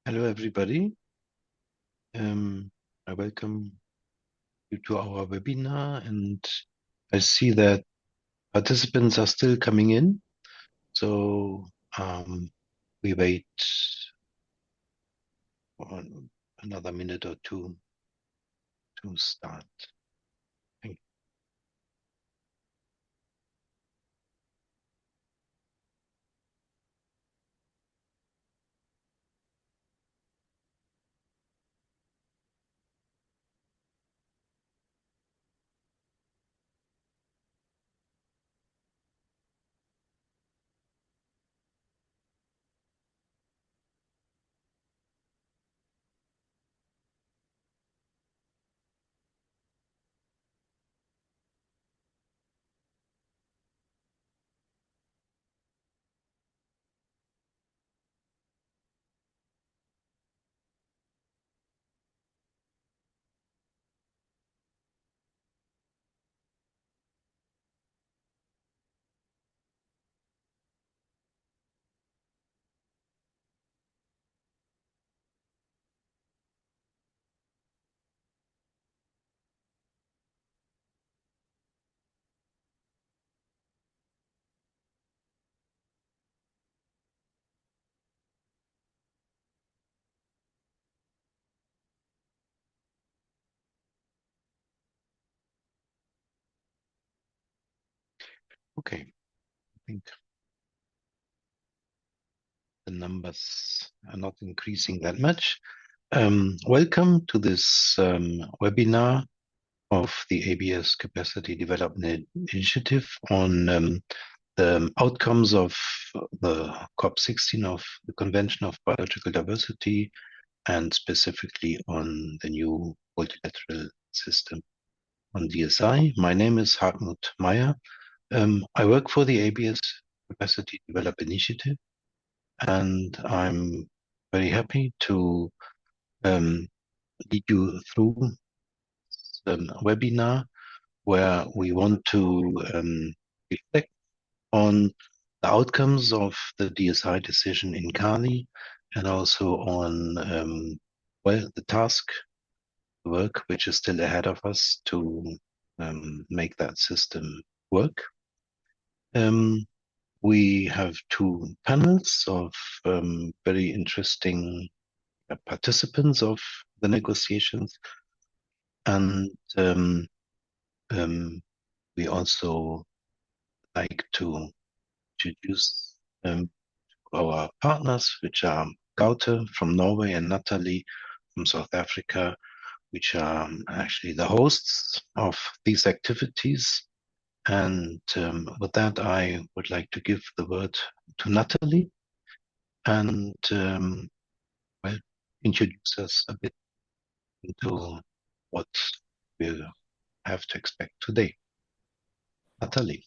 Hello, everybody. I welcome you to our webinar, and I see that participants are still coming in, so we wait for another minute or two to start. Thank Okay, I think the numbers are not increasing that much. Welcome to this webinar of the ABS Capacity Development Initiative on the outcomes of the COP16 of the Convention of Biological Diversity, and specifically on the new multilateral system on DSI. My name is Hartmut Meyer. I work for the ABS Capacity Development Initiative, and I'm very happy to lead you through the webinar where we want to reflect on the outcomes of the DSI decision in Cali, and also on the task work which is still ahead of us to make that system work. We have two panels of very interesting participants of the negotiations, and we also like to introduce our partners, which are Gaute from Norway and Natalie from South Africa, which are actually the hosts of these activities. And with that, I would like to give the word to Natalie and well, introduce us a bit into what we have to expect today. Natalie.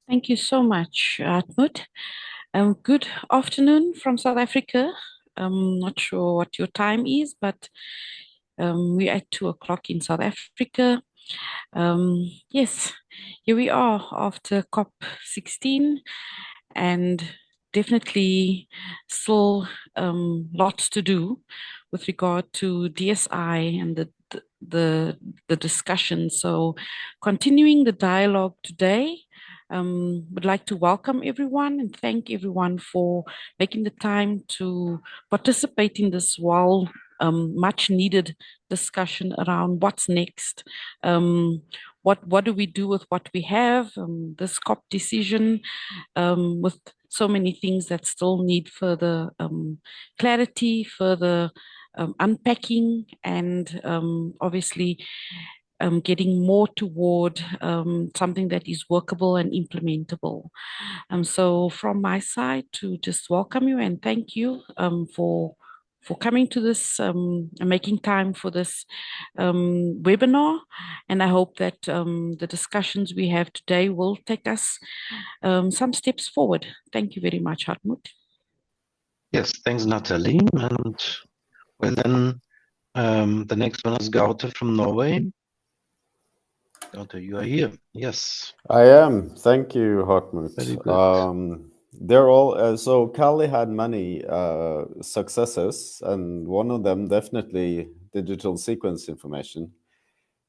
Thank you so much, Hartmut. Good afternoon from South Africa. I'm not sure what your time is, but we're at 2 o'clock in South Africa. Yes, here we are after COP16, and definitely still lots to do with regard to DSI and the discussion. So continuing the dialogue today, would like to welcome everyone and thank everyone for making the time to participate in this much needed discussion around what's next. What do we do with what we have? This COP decision, with so many things that still need further clarity, further unpacking, and obviously getting more toward something that is workable and implementable. So from my side, to just welcome you and thank you for coming to this and making time for this webinar. And I hope that the discussions we have today will take us some steps forward. Thank you very much, Hartmut. Yes, thanks, Natalie. And well, then the next one is Gaute from Norway. Gaute, you are here. Yes. I am. Thank you, Hartmut. Very good. They're all so Cali had many successes, and one of them definitely digital sequence information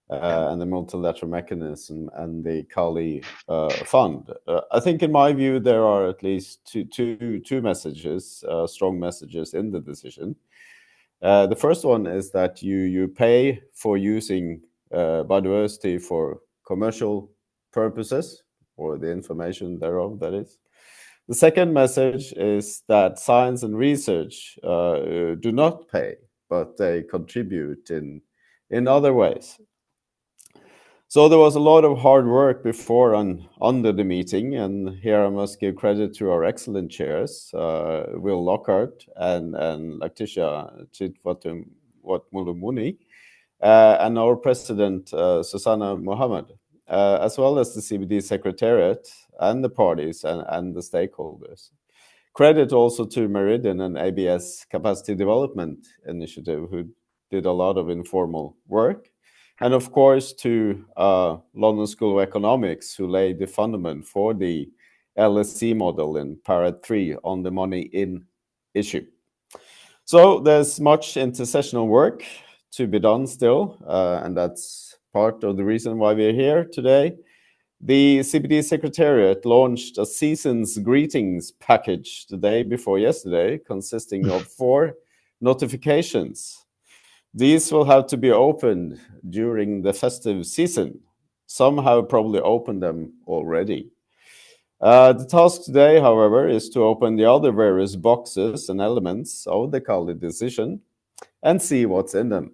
and the multilateral mechanism and the Cali Fund. I think, in my view, there are at least two messages, strong messages in the decision. The first one is that you pay for using biodiversity for commercial purposes, or the information thereof, that is. The second message is that science and research do not pay, but they contribute in other ways. So there was a lot of hard work before and under the meeting, and here I must give credit to our excellent chairs, Will Lockhart and Letitia Chitwatumulumuni, and our president, Susanna Mohammed, as well as the CBD Secretariat and the parties and the stakeholders. Credit also to Meridian and ABS Capacity Development Initiative, who did a lot of informal work. And of course, to London School of Economics, who laid the fundament for the LSC model in Parrot 3 on the money in issue. So there's much intersessional work to be done still, and that's part of the reason why we're here today. The CBD Secretariat launched a season's greetings package the day before yesterday, consisting of 4 notifications. These will have to be opened during the festive season. Some have probably opened them already. The task today, however, is to open the other various boxes and elements of the Cali decision and see what's in them.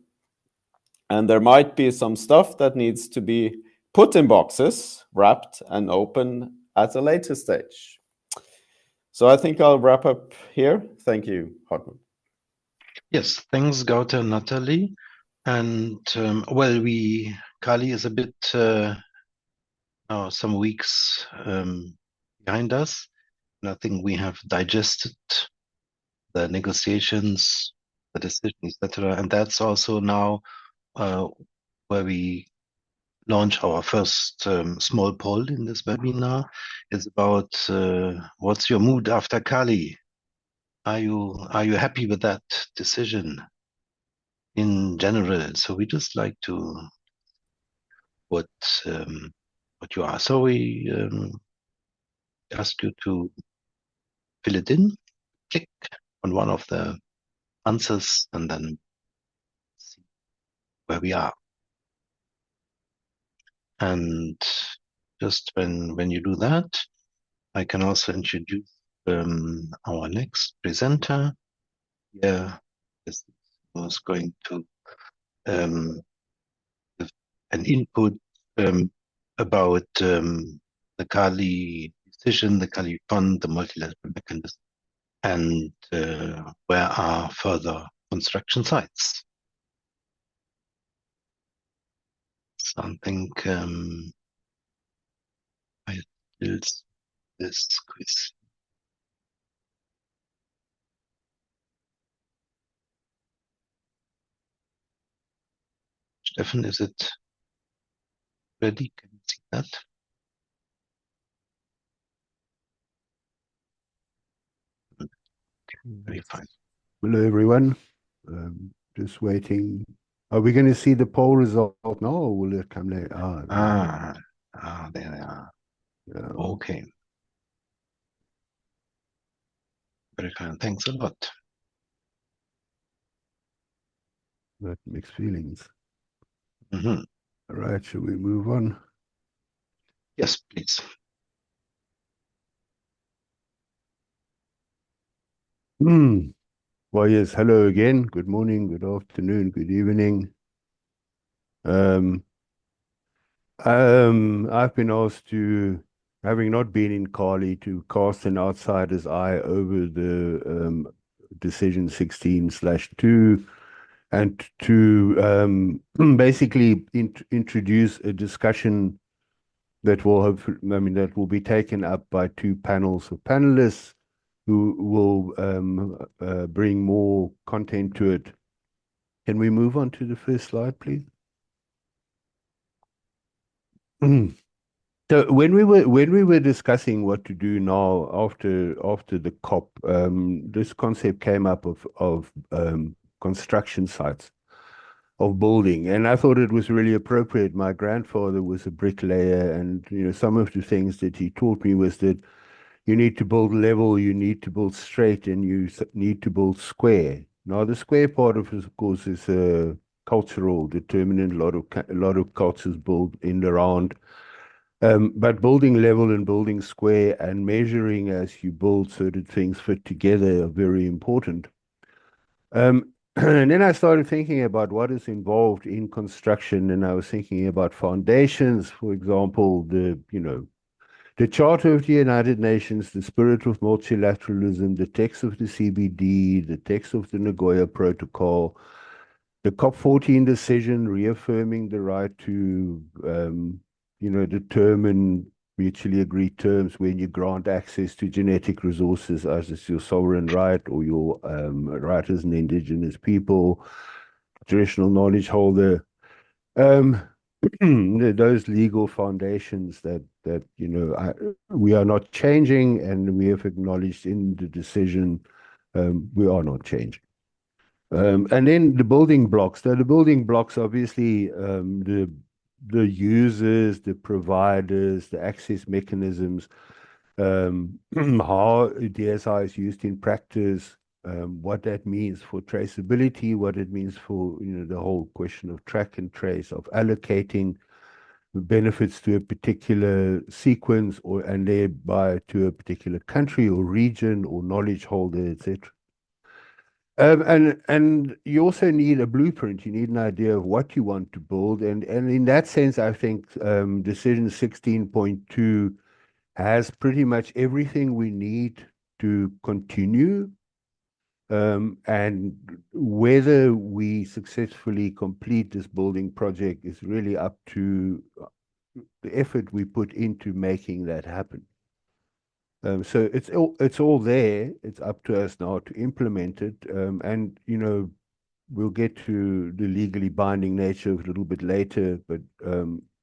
And there might be some stuff that needs to be put in boxes, wrapped, and open at a later stage. So I think I'll wrap up here. Thank you, Hartmut. Yes, thanks, Gaute and Natalie. And well, Cali is a bit now some weeks behind us, and I think we have digested the negotiations, the decision, etc. And that's also now where we launch our first small poll in this webinar. It's about what's your mood after Cali? Are you happy with that decision in general? So we just like to what you are. So we ask you to fill it in, click on one of the answers, and then see where we are. And just when you do that, I can also introduce our next presenter. Yeah, this was going to give an input about the Cali decision, the Cali Fund, the multilateral mechanism, and where are further construction sites. So I think I will this quiz. Stefan, is it ready? Can you see that? Okay, very fine. Hello, everyone. Just waiting. Are we going to see the poll result now, or will it come later? There they are. Yeah. Okay. Very fine. Thanks a lot. That mixed feelings. Mm-hmm. All right, shall we move on? Yes, please. Well, yes, hello again. Good morning, good afternoon, good evening. I've been asked to, having not been in Cali, to cast an outsider's eye over the decision 16/2 and to basically introduce a discussion that will have, that will be taken up by 2 panels of panelists who will bring more content to it. Can we move on to the first slide, please? So when we were discussing what to do now after the COP, this concept came up of construction sites of building, and I thought it was really appropriate. My grandfather was a bricklayer, and some of the things that he taught me was that you need to build level, you need to build straight, and you need to build square. Now, the square part of course, is a cultural determinant. A lot of cultures build in the round. But building level and building square and measuring as you build so that things fit together are very important. And then I started thinking about what is involved in construction, and I was thinking about foundations, for example, the Charter of the United Nations, the spirit of multilateralism, the text of the CBD, the text of the Nagoya Protocol, the COP14 decision reaffirming the right to, determine mutually agreed terms when you grant access to genetic resources as is your sovereign right or your right as an indigenous people, traditional knowledge holder. Um, those legal foundations that we are not changing, and we have acknowledged in the decision we are not changing. And then the building blocks. So the building blocks, obviously, the users, the providers, the access mechanisms, how DSI is used in practice, what that means for traceability, what it means for the whole question of track and trace, of allocating benefits to a particular sequence and thereby to a particular country or region or knowledge holder, etc. And you also need a blueprint. You need an idea of what you want to build. And in that sense, I think decision 16.2 has pretty much everything we need to continue. And whether we successfully complete this building project is really up to the effort we put into making that happen. So it's all there. It's up to us now to implement it. And we'll get to the legally binding nature of it a little bit later. But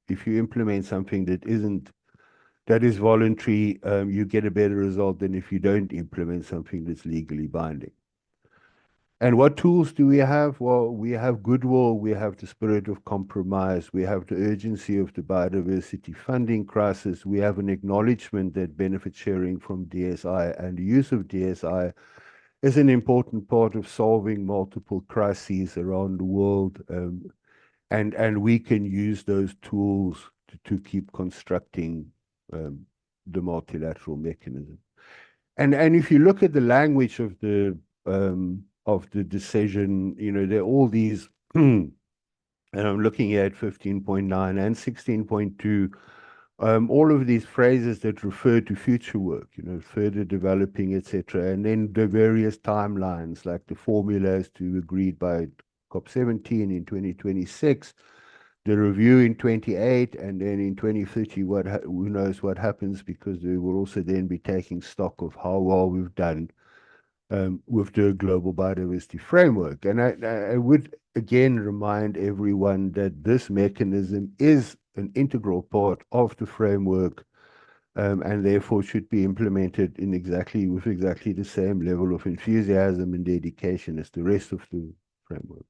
if you implement something that is voluntary, you get a better result than if you don't implement something that's legally binding. And what tools do we have? Well, we have goodwill, we have the spirit of compromise, we have the urgency of the biodiversity funding crisis, we have an acknowledgement that benefit sharing from DSI and the use of DSI is an important part of solving multiple crises around the world. And we can use those tools to keep constructing the multilateral mechanism. And if you look at the language of the decision, there are all these, and I'm looking at 15.9 and 16.2, all of these phrases that refer to future work, further developing, etc. And then the various timelines, like the formulas to agreed by COP17 in 2026, the review in 28, and then in 2030, who knows what happens, because we will also then be taking stock of how well we've done with the global biodiversity framework. And I would again remind everyone that this mechanism is an integral part of the framework, and therefore should be implemented with exactly the same level of enthusiasm and dedication as the rest of the framework.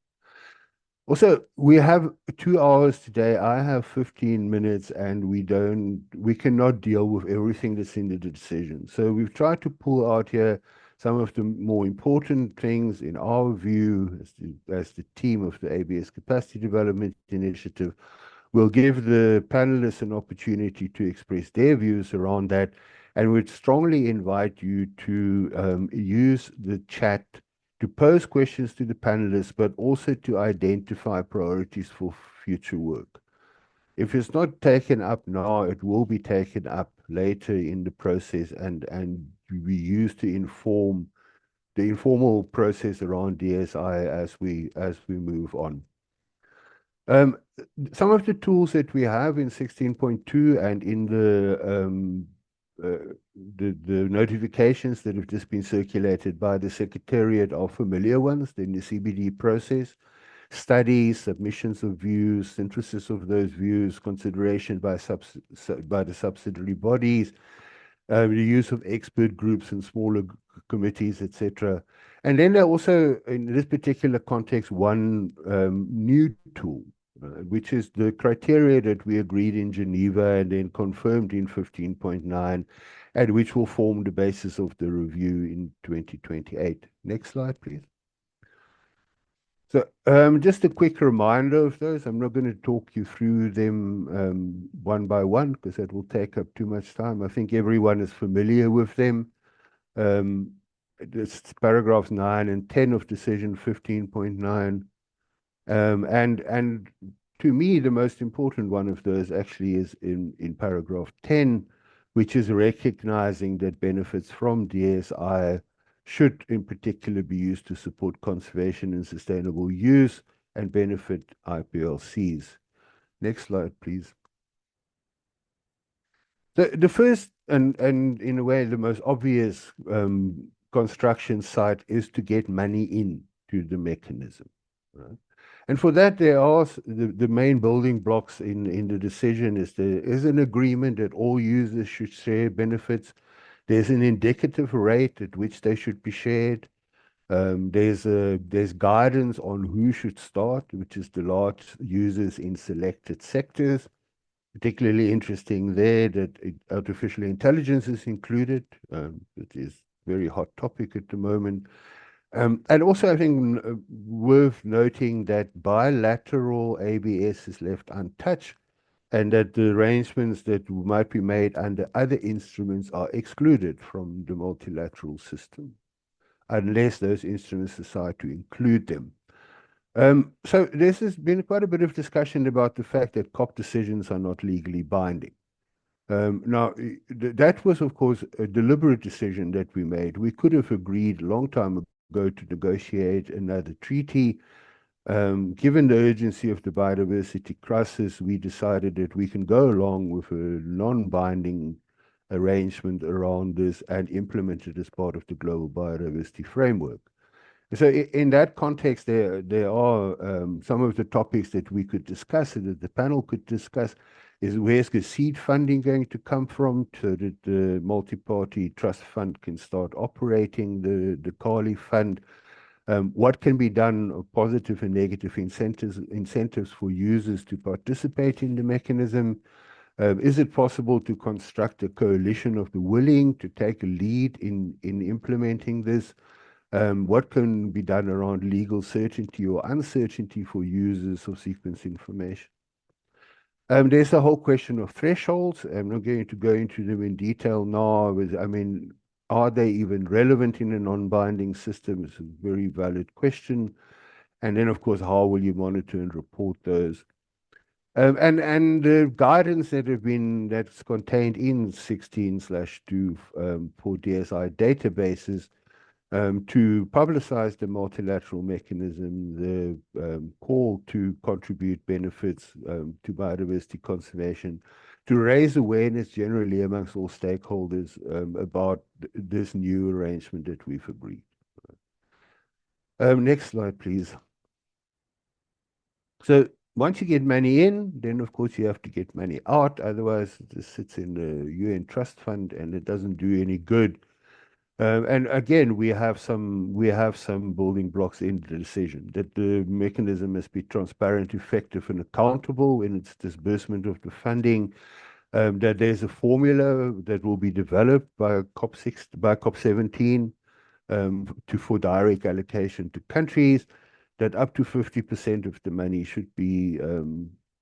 Also, we have 2 hours today. I have 15 minutes, and we cannot deal with everything that's in the decision. So we've tried to pull out here some of the more important things in our view as the team of the ABS Capacity Development Initiative. We'll give the panelists an opportunity to express their views around that, and we'd strongly invite you to use the chat to pose questions to the panelists, but also to identify priorities for future work. If it's not taken up now, it will be taken up later in the process and be used to inform the informal process around DSI as we move on. Some of the tools that we have in 16.2 and in the notifications that have just been circulated by the Secretariat are familiar ones in the CBD process. studies, submissions of views, synthesis of those views, consideration by the subsidiary bodies, the use of expert groups and smaller committees, etc. And then there also, in this particular context, one new tool, which is the criteria that we agreed in Geneva and then confirmed in 15.9, and which will form the basis of the review in 2028. Next slide, please. So just a quick reminder of those. I'm not going to talk you through them one by one because that will take up too much time. I think everyone is familiar with them. It's paragraphs 9 and 10 of decision 15.9. And to me, the most important one of those actually is in paragraph 10, which is recognizing that benefits from DSI should in particular be used to support conservation and sustainable use and benefit IPLCs. Next slide, please. The first and in a way the most obvious construction site is to get money into the mechanism, right? And for that, there are the main building blocks in the decision is there is an agreement that all users should share benefits. There's an indicative rate at which they should be shared. There's guidance on who should start, which is the large users in selected sectors. Particularly interesting there that artificial intelligence is included. It is a very hot topic at the moment. And also, I think worth noting that bilateral ABS is left untouched, and that the arrangements that might be made under other instruments are excluded from the multilateral system, unless those instruments decide to include them. So this has been quite a bit of discussion about the fact that COP decisions are not legally binding. Now, that was, of course, a deliberate decision that we made. We could have agreed a long time ago to negotiate another treaty. Given the urgency of the biodiversity crisis, we decided that we can go along with a non-binding arrangement around this and implement it as part of the global biodiversity framework. So in that context, there are some of the topics that we could discuss and that the panel could discuss is where's the seed funding going to come from so that the multi-party trust fund can start operating the Cali Fund. What can be done of positive and negative incentives for users to participate in the mechanism? Is it possible to construct a coalition of the willing to take a lead in implementing this? What can be done around legal certainty or uncertainty for users of sequence information? There's a whole question of thresholds. I'm not going to go into them in detail now. I mean, are they even relevant in a non-binding system? It's a very valid question. And then, of course, how will you monitor and report those? And the guidance that's contained in 16/2 for DSI databases to publicize the multilateral mechanism, the call to contribute benefits to biodiversity conservation, to raise awareness generally amongst all stakeholders about this new arrangement that we've agreed. Next slide, please. So once you get money in, then of course you have to get money out. Otherwise, it just sits in the UN Trust Fund and it doesn't do any good. And again, we have some building blocks in the decision that the mechanism must be transparent, effective, and accountable in its disbursement of the funding. That there's a formula that will be developed by COP17 for direct allocation to countries. That up to 50% of the money should be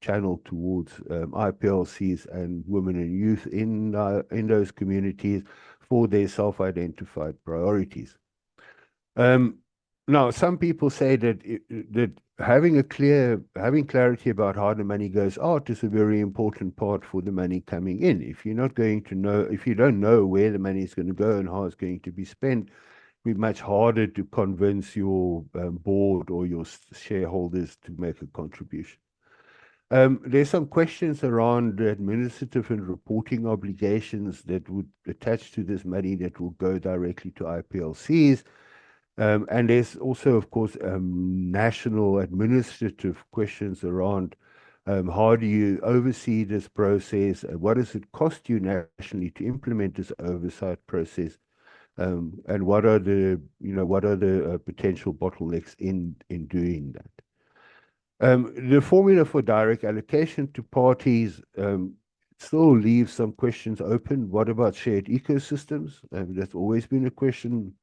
channeled towards IPLCs and women and youth in those communities for their self-identified priorities. Now, some people say that having clarity about how the money goes out is a very important part for the money coming in. If you don't know where the money is going to go and how it's going to be spent, it'll be much harder to convince your board or your shareholders to make a contribution. There's some questions around the administrative and reporting obligations that would attach to this money that will go directly to IPLCs. And there's also, of course, national administrative questions around how do you oversee this process? What does it cost you nationally to implement this oversight process? And what are the potential bottlenecks in doing that? The formula for direct allocation to parties still leaves some questions open. What about shared ecosystems? That's always been a question.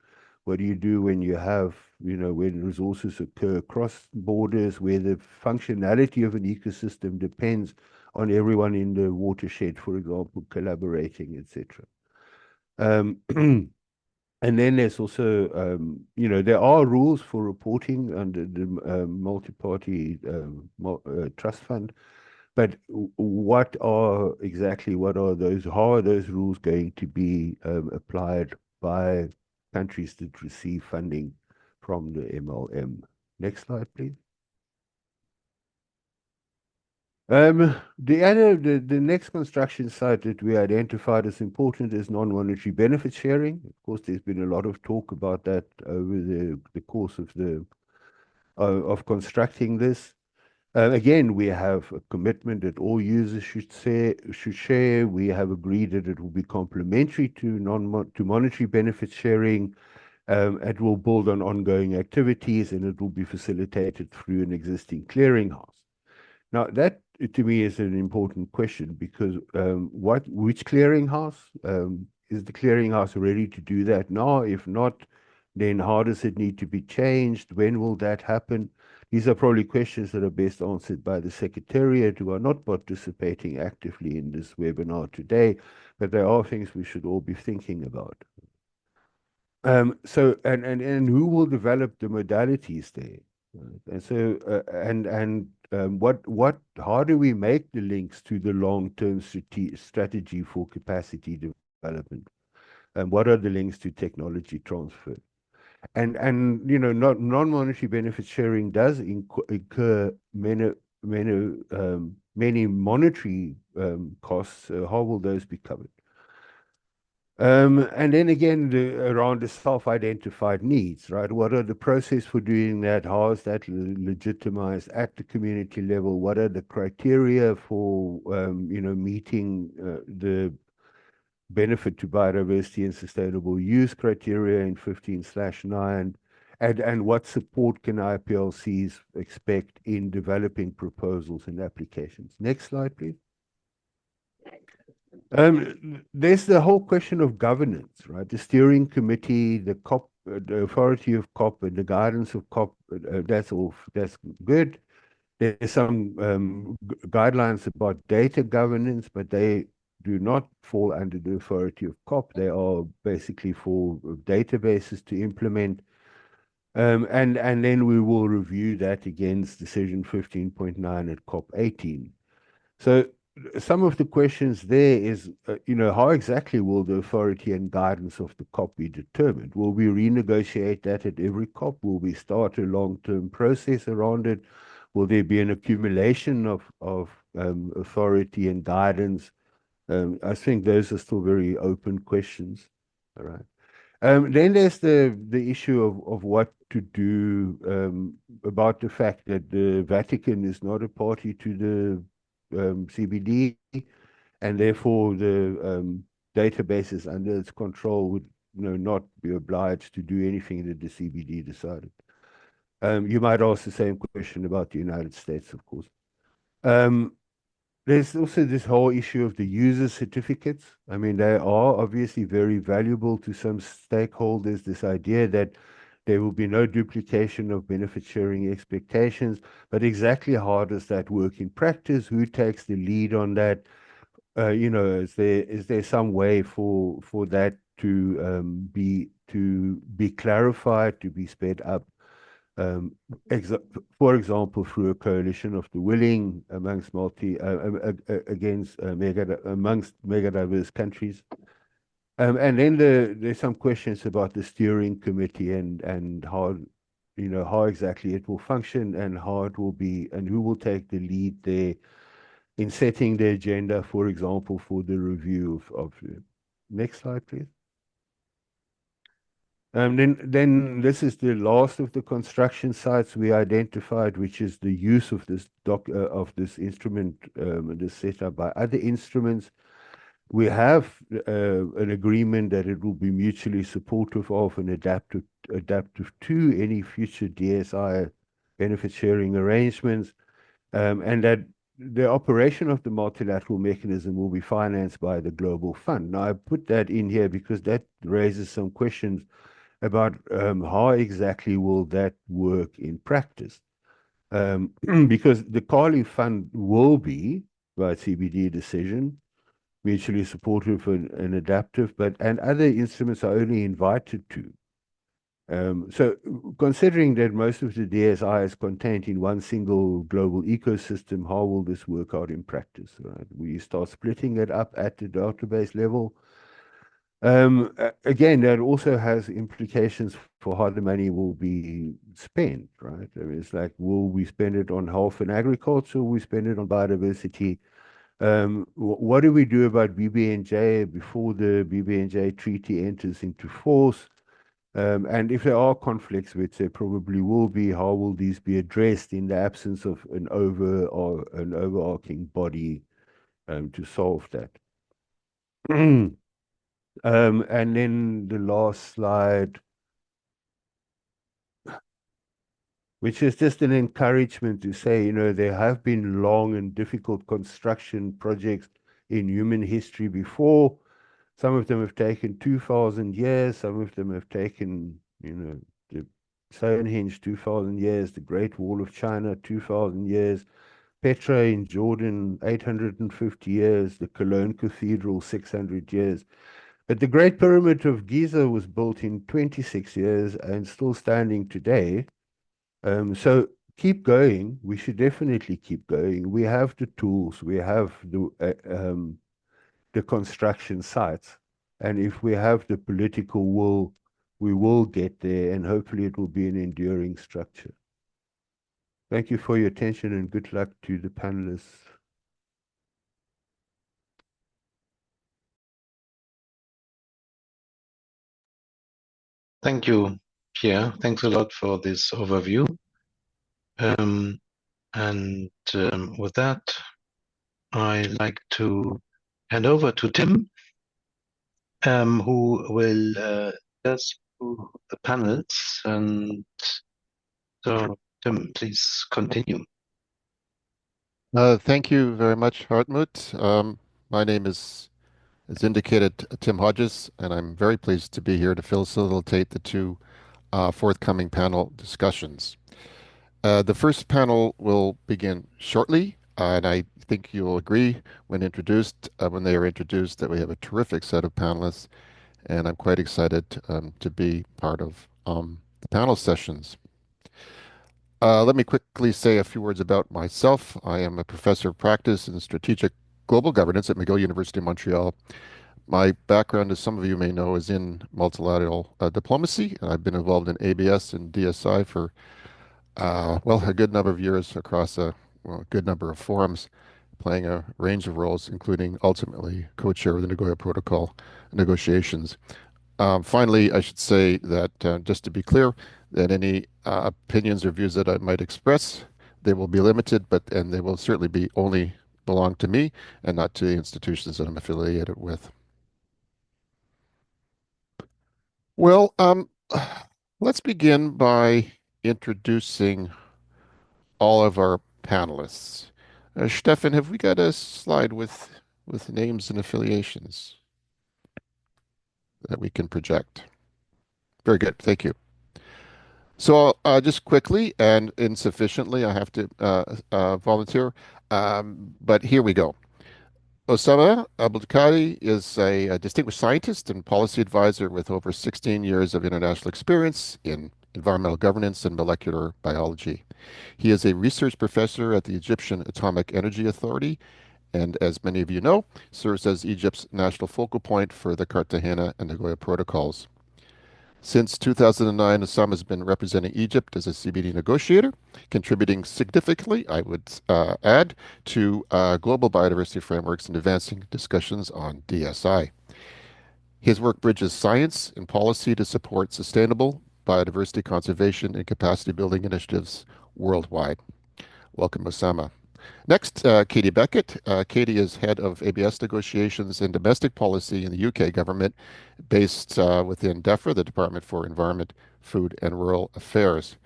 What do you do when you have, when resources occur across borders, where the functionality of an ecosystem depends on everyone in the watershed, for example, collaborating, etc. And then there's also, there are rules for reporting under the multi-party trust fund, but what are those? How are those rules going to be applied by countries that receive funding from the MLM? Next slide, please. The next construction site that we identified as important is non-monetary benefit sharing. Of course, there's been a lot of talk about that over the course of constructing this. Again, we have a commitment that all users should share. We have agreed that it will be complementary to monetary benefit sharing. It will build on ongoing activities, and it will be facilitated through an existing clearinghouse. Now, that to me is an important question because which clearinghouse? Is the clearinghouse ready to do that now? If not, then how does it need to be changed? When will that happen? These are probably questions that are best answered by the Secretariat, who are not participating actively in this webinar today, but there are things we should all be thinking about. So, and who will develop the modalities there? And so, how do we make the links to the long-term strategy for capacity development? And what are the links to technology transfer? And non-monetary benefit sharing does incur many monetary costs. How will those be covered? And then again, around the self-identified needs, right? What are the process for doing that? How is that legitimized at the community level? What are the criteria for, meeting the benefit to biodiversity and sustainable use criteria in 15/9? And what support can IPLCs expect in developing proposals and applications? Next slide, please. There's the whole question of governance, right? The steering committee, the COP, the authority of COP, and the guidance of COP. That's good. There's some guidelines about data governance, but they do not fall under the authority of COP. They are basically for databases to implement. And then we will review that against decision 15.9 at COP18. So some of the questions there is, how exactly will the authority and guidance of the COP be determined? Will we renegotiate that at every COP? Will we start a long-term process around it? Will there be an accumulation of authority and guidance? I think those are still very open questions. All right. Then there's the issue of what to do about the fact that the Vatican is not a party to the CBD, and therefore the databases under its control would not be obliged to do anything that the CBD decided. You might ask the same question about the United States, of course. There's also this whole issue of the user certificates. I mean, they are obviously very valuable to some stakeholders, this idea that there will be no duplication of benefit sharing expectations, but exactly how does that work in practice? Who takes the lead on that? Is there some way for that to be clarified, to be sped up? For example, through a coalition of the willing amongst mega diverse countries. And then there's some questions about the steering committee and how exactly it will function and how it will be and who will take the lead there in setting the agenda, for example, for the review of next slide, please. Then this is the last of the construction sites we identified, which is the use of this instrument, this setup by other instruments. We have an agreement that it will be mutually supportive of and adaptive to any future DSI benefit sharing arrangements, and that the operation of the multilateral mechanism will be financed by the Global Fund. Now, I put that in here because that raises some questions about how exactly will that work in practice. Because the Cali Fund will be, by CBD decision, mutually supportive and adaptive, and other instruments are only invited to. So considering that most of the DSI is contained in one single global ecosystem, how will this work out in practice? Right? We start splitting it up at the database level. Again, that also has implications for how the money will be spent, right? I mean, it's like, will we spend it on health and agriculture? Will we spend it on biodiversity? What do we do about BBNJ before the BBNJ treaty enters into force? And if there are conflicts, which there probably will be, how will these be addressed in the absence of an overarching body to solve that? And then the last slide, which is just an encouragement to say, there have been long and difficult construction projects in human history before. Some of them have taken 2,000 years. Some of them have taken, the Stonehenge 2,000 years, the Great Wall of China 2,000 years, Petra in Jordan 850 years, the Cologne Cathedral 600 years. But the Great Pyramid of Giza was built in 26 years and still standing today. So keep going. We should definitely keep going. We have the tools. We have the construction sites. And if we have the political will, we will get there, and hopefully it will be an enduring structure. Thank you for your attention, and good luck to the panelists. Thank you, Pierre. Thanks a lot for this overview. With that, I'd like to hand over to Tim, who will just through the panels. And so, Tim, please continue. Thank you very much, Hartmut. My name is, as indicated, Tim Hodges, and I'm very pleased to be here to facilitate the two forthcoming panel discussions. The first panel will begin shortly, and I think you'll agree when they are introduced, that we have a terrific set of panelists, and I'm quite excited to be part of the panel sessions. Let me quickly say a few words about myself. I am a professor of practice in strategic global governance at McGill University in Montreal. My background, as some of you may know, is in multilateral diplomacy, and I've been involved in ABS and DSI for, a good number of years across a good number of forums, playing a range of roles, including ultimately co-chair of the Nagoya Protocol negotiations. Finally, I should say that, just to be clear, that any opinions or views that I might express, they will be limited, and they will certainly be only belong to me and not to the institutions that I'm affiliated with. Well, let's begin by introducing all of our panelists. Stefan, have we got a slide with names and affiliations that we can project? Very good, thank you. So just quickly and insufficiently, I have to volunteer, but here we go. Osama Abdulkadir is a distinguished scientist and policy advisor with over 16 years of international experience in environmental governance and molecular biology. He is a research professor at the Egyptian Atomic Energy Authority, and as many of you know, serves as Egypt's national focal point for the Cartagena and Nagoya protocols. Since 2009, Osama has been representing Egypt as a CBD negotiator, contributing significantly, I would add, to global biodiversity frameworks and advancing discussions on DSI. His work bridges science and policy to support sustainable biodiversity conservation and capacity building initiatives worldwide. Welcome, Osama. Next, Katie Beckett. Katie is head of ABS negotiations and domestic policy in the UK government, based within DEFRA, the Department for Environment, Food and Rural Affairs.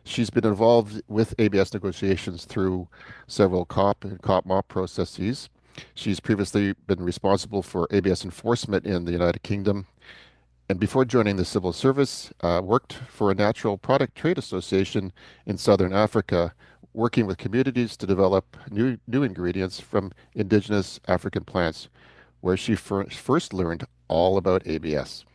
She's been involved with ABS negotiations through several COP and COP-MOP processes. She's previously been responsible for ABS enforcement in the United Kingdom, and before joining the civil service, worked for a natural product trade association in southern Africa, working with communities to develop new ingredients from indigenous African plants, where she first learned all about ABS.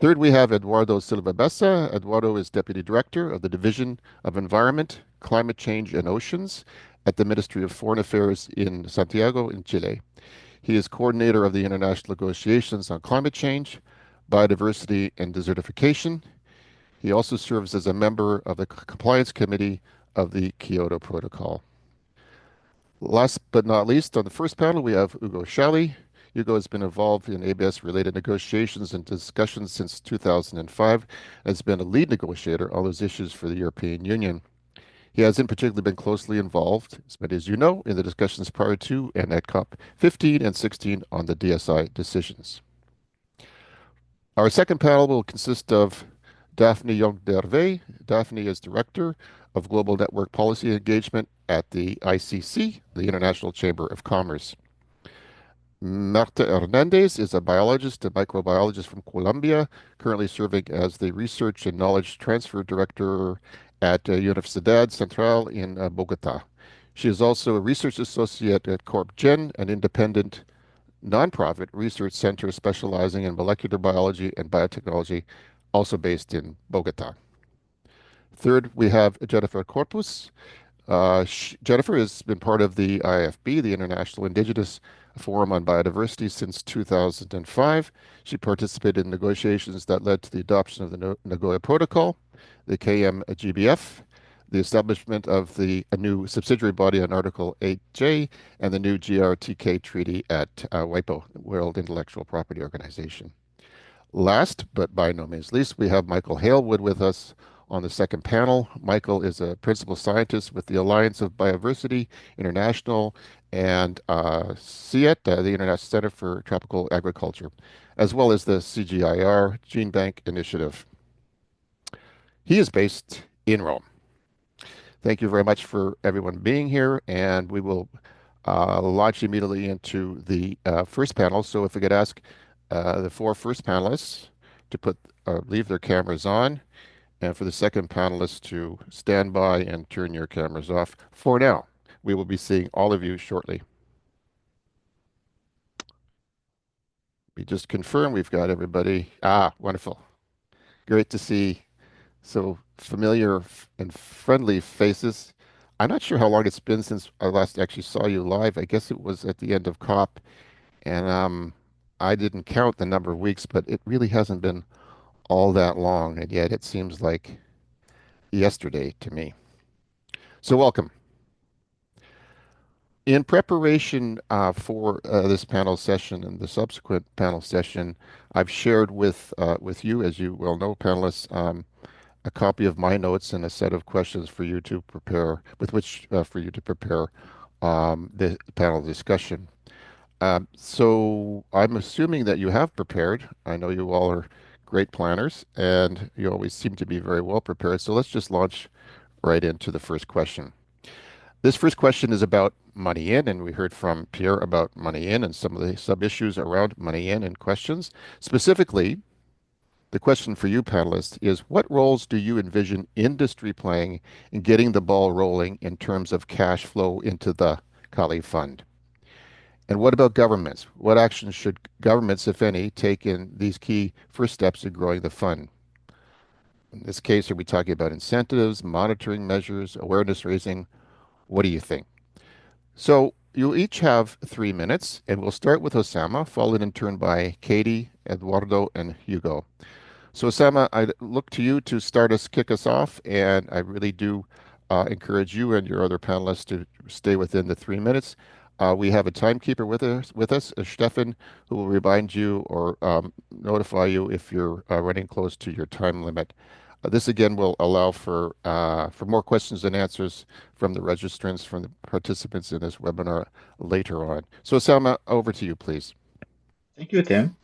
Third, we have Eduardo Silva Bessa. Eduardo is Deputy Director of the Division of Environment, Climate Change and Oceans at the Ministry of Foreign Affairs in Santiago, in Chile. He is coordinator of the international negotiations on climate change, biodiversity, and desertification. He also serves as a member of the Compliance Committee of the Kyoto Protocol. Last but not least, on the first panel, we have Ugo Schally. Ugo has been involved in ABS-related negotiations and discussions since 2005 and has been a lead negotiator on those issues for the European Union. He has in particular been closely involved, as many as you know, in the discussions prior to and at COP15 and 16 on the DSI decisions. Our second panel will consist of Daphne Young-Dervey. Daphne is Director of Global Network Policy Engagement at the ICC, the International Chamber of Commerce. Marta Hernandez is a biologist and microbiologist from Colombia, currently serving as the Research and Knowledge Transfer Director at Universidad Central in Bogota. She is also a research associate at CorpGen, an independent nonprofit research center specializing in molecular biology and biotechnology, also based in Bogota. Third, we have Jennifer Corpus. Jennifer has been part of the IFB, the International Indigenous Forum on Biodiversity, since 2005. She participated in negotiations that led to the adoption of the Nagoya Protocol, the KM-GBF, the establishment of a new subsidiary body on Article 8J, and the new GRTK treaty at WIPO, World Intellectual Property Organization. Last, but by no means least, we have Michael Halewood with us on the second panel. Michael is a principal scientist with the Alliance of Biodiversity International and CIET, the International Center for Tropical Agriculture, as well as the CGIAR Gene Bank Initiative. He is based in Rome. Thank you very much for everyone being here, and we will launch immediately into the first panel. So if we could ask the four first panelists to leave their cameras on, and for the second panelist to stand by and turn your cameras off for now. We will be seeing all of you shortly. We just confirmed we've got everybody. Wonderful. Great to see so familiar and friendly faces. I'm not sure how long it's been since I last actually saw you live. I guess it was at the end of COP, and I didn't count the number of weeks, but it really hasn't been all that long, and yet it seems like yesterday to me. So welcome. In preparation for this panel session and the subsequent panel session, I've shared with you, as you well know, panelists, a copy of my notes and a set of questions for you to prepare, for you to prepare the panel discussion. So I'm assuming that you have prepared. I know you all are great planners, and you always seem to be very well prepared. So let's just launch right into the first question. This first question is about money in, and we heard from Pierre about money in and some of the sub-issues around money in and questions. Specifically, the question for you panelists is, what roles do you envision industry playing in getting the ball rolling in terms of cash flow into the Cali Fund? And what about governments? What actions should governments, if any, take in these key first steps in growing the fund? In this case, are we talking about incentives, monitoring measures, awareness raising? What do you think? So you'll each have 3 minutes, and we'll start with Osama, followed in turn by Katie, Eduardo, and Hugo. So Osama, I look to you to kick us off, and I really do encourage you and your other panelists to stay within the 3 minutes. We have a timekeeper with us, Stefan, who will remind you or notify you if you're running close to your time limit. This again will allow for more questions and answers from the registrants, from the participants in this webinar later on. So, Osama, over to you, please. Thank you, Tim.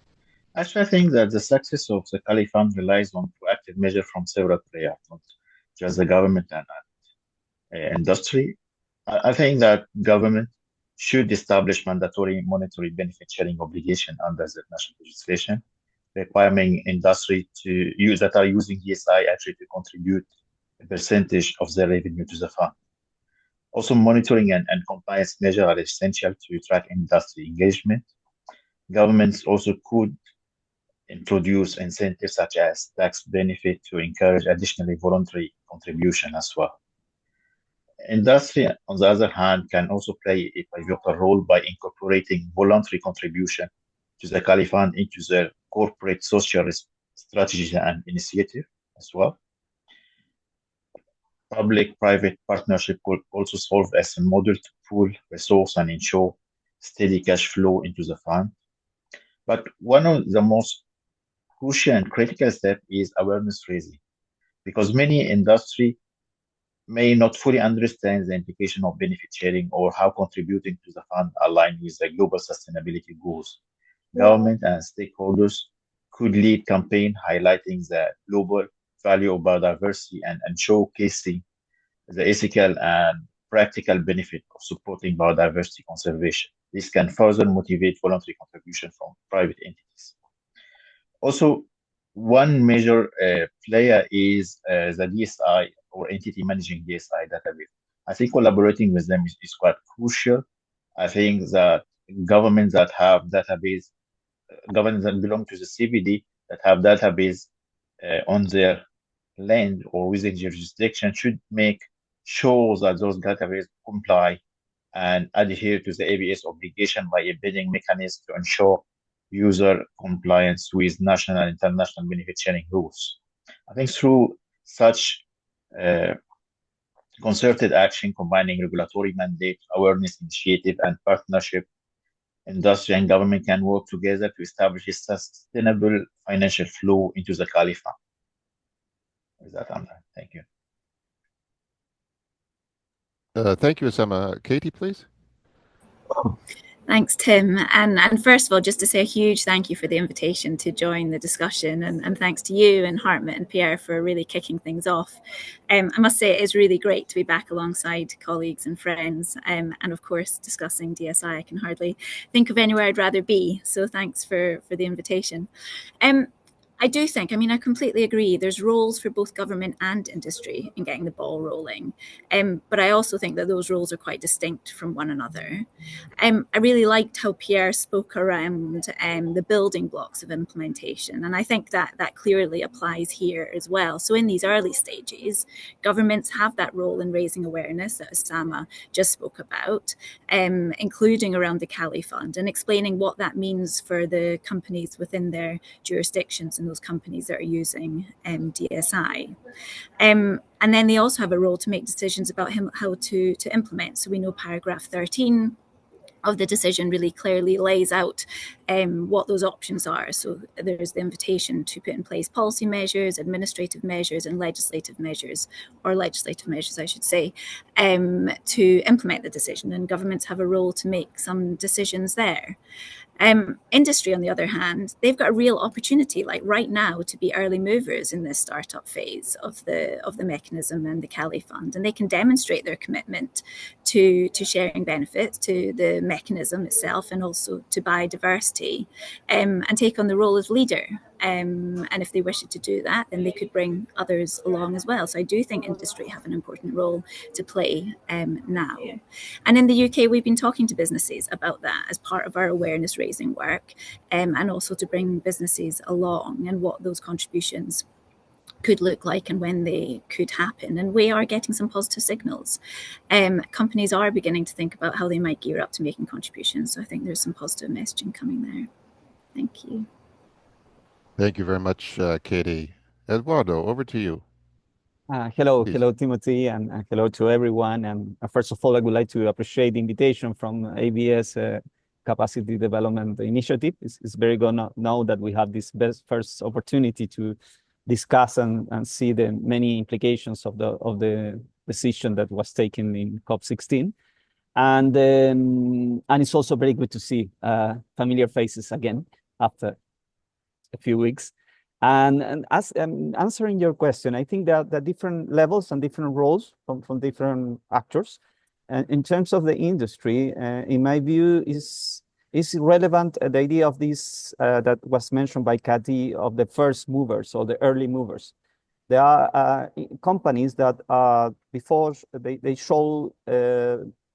Actually, I think that the success of the Cali Fund relies on proactive measures from several players, not just the government and industry. I think that government should establish mandatory monetary benefit sharing obligation under the national legislation, requiring industry to use that are using DSI actually to contribute a percentage of their revenue to the fund. Also, monitoring and compliance measures are essential to track industry engagement. Governments also could introduce incentives such as tax benefit to encourage additionally voluntary contribution as well. Industry, on the other hand, can also play a pivotal role by incorporating voluntary contribution to the Cali Fund into their corporate social strategies and initiative as well. Public-private partnership could also serve as a model to pool resource and ensure steady cash flow into the fund. But one of the most crucial and critical steps is awareness raising, because many industry may not fully understand the implication of benefit sharing or how contributing to the fund align with the global sustainability goals. Government and stakeholders could lead campaign highlighting the global value of biodiversity and showcasing the ethical and practical benefit of supporting biodiversity conservation. This can further motivate voluntary contribution from private entities. Also, one major player is the DSI or entity managing DSI database. I think collaborating with them is quite crucial. I think that governments that have database, governments that belong to the CBD that have database on their land or within jurisdiction should make sure that those databases comply and adhere to the ABS obligation by embedding mechanisms to ensure user compliance with national and international benefit sharing rules. I think through such concerted action combining regulatory mandate, awareness initiative, and partnership, industry and government can work together to establish a sustainable financial flow into the Cali Fund. Is that on that? Thank you. Thank you, Osama. Katie, please. Thanks, Tim. And first of all, just to say a huge thank you for the invitation to join the discussion. And thanks to you and Hartmut and Pierre for really kicking things off. I must say it is really great to be back alongside colleagues and friends. And of course, discussing DSI. I can hardly think of anywhere I'd rather be. So thanks for the invitation. I do think, I completely agree. There's roles for both government and industry in getting the ball rolling. But I also think that those roles are quite distinct from one another. I really liked how Pierre spoke around the building blocks of implementation. And I think that clearly applies here as well. So in these early stages, governments have that role in raising awareness that Osama just spoke about, including around the Cali Fund and explaining what that means for the companies within their jurisdictions and those companies that are using DSI. And then they also have a role to make decisions about how to implement. So we know paragraph 13 of the decision really clearly lays out what those options are. So there's the invitation to put in place policy measures, administrative measures, and legislative measures, I should say, to implement the decision. And governments have a role to make some decisions there. Industry, on the other hand, they've got a real opportunity, like right now, to be early movers in this startup phase of the mechanism and the Cali Fund, and they can demonstrate their commitment to sharing benefits to the mechanism itself and also to biodiversity, and take on the role of leader. And if they wish to do that, then they could bring others along as well. So I do think industry have an important role to play now. And in the UK, we've been talking to businesses about that as part of our awareness raising work, and also to bring businesses along and what those contributions could look like and when they could happen. And we are getting some positive signals. Companies are beginning to think about how they might gear up to making contributions. So I think there's some positive messaging coming there. Thank you. Thank you very much, Katie. Eduardo, over to you. Hello, Please. hello, Timothy, and hello to everyone. And first of all, I would like to appreciate the invitation from ABS Capacity Development Initiative. It's very good now that we have this first opportunity to discuss and see the many implications of the decision that was taken in COP16. And it's also very good to see familiar faces again after a few weeks. And as answering your question, I think that the different levels and different roles from different actors. And in terms of the industry, in my view, is relevant the idea of this that was mentioned by Cathy of the first movers or the early movers. There are companies that before they show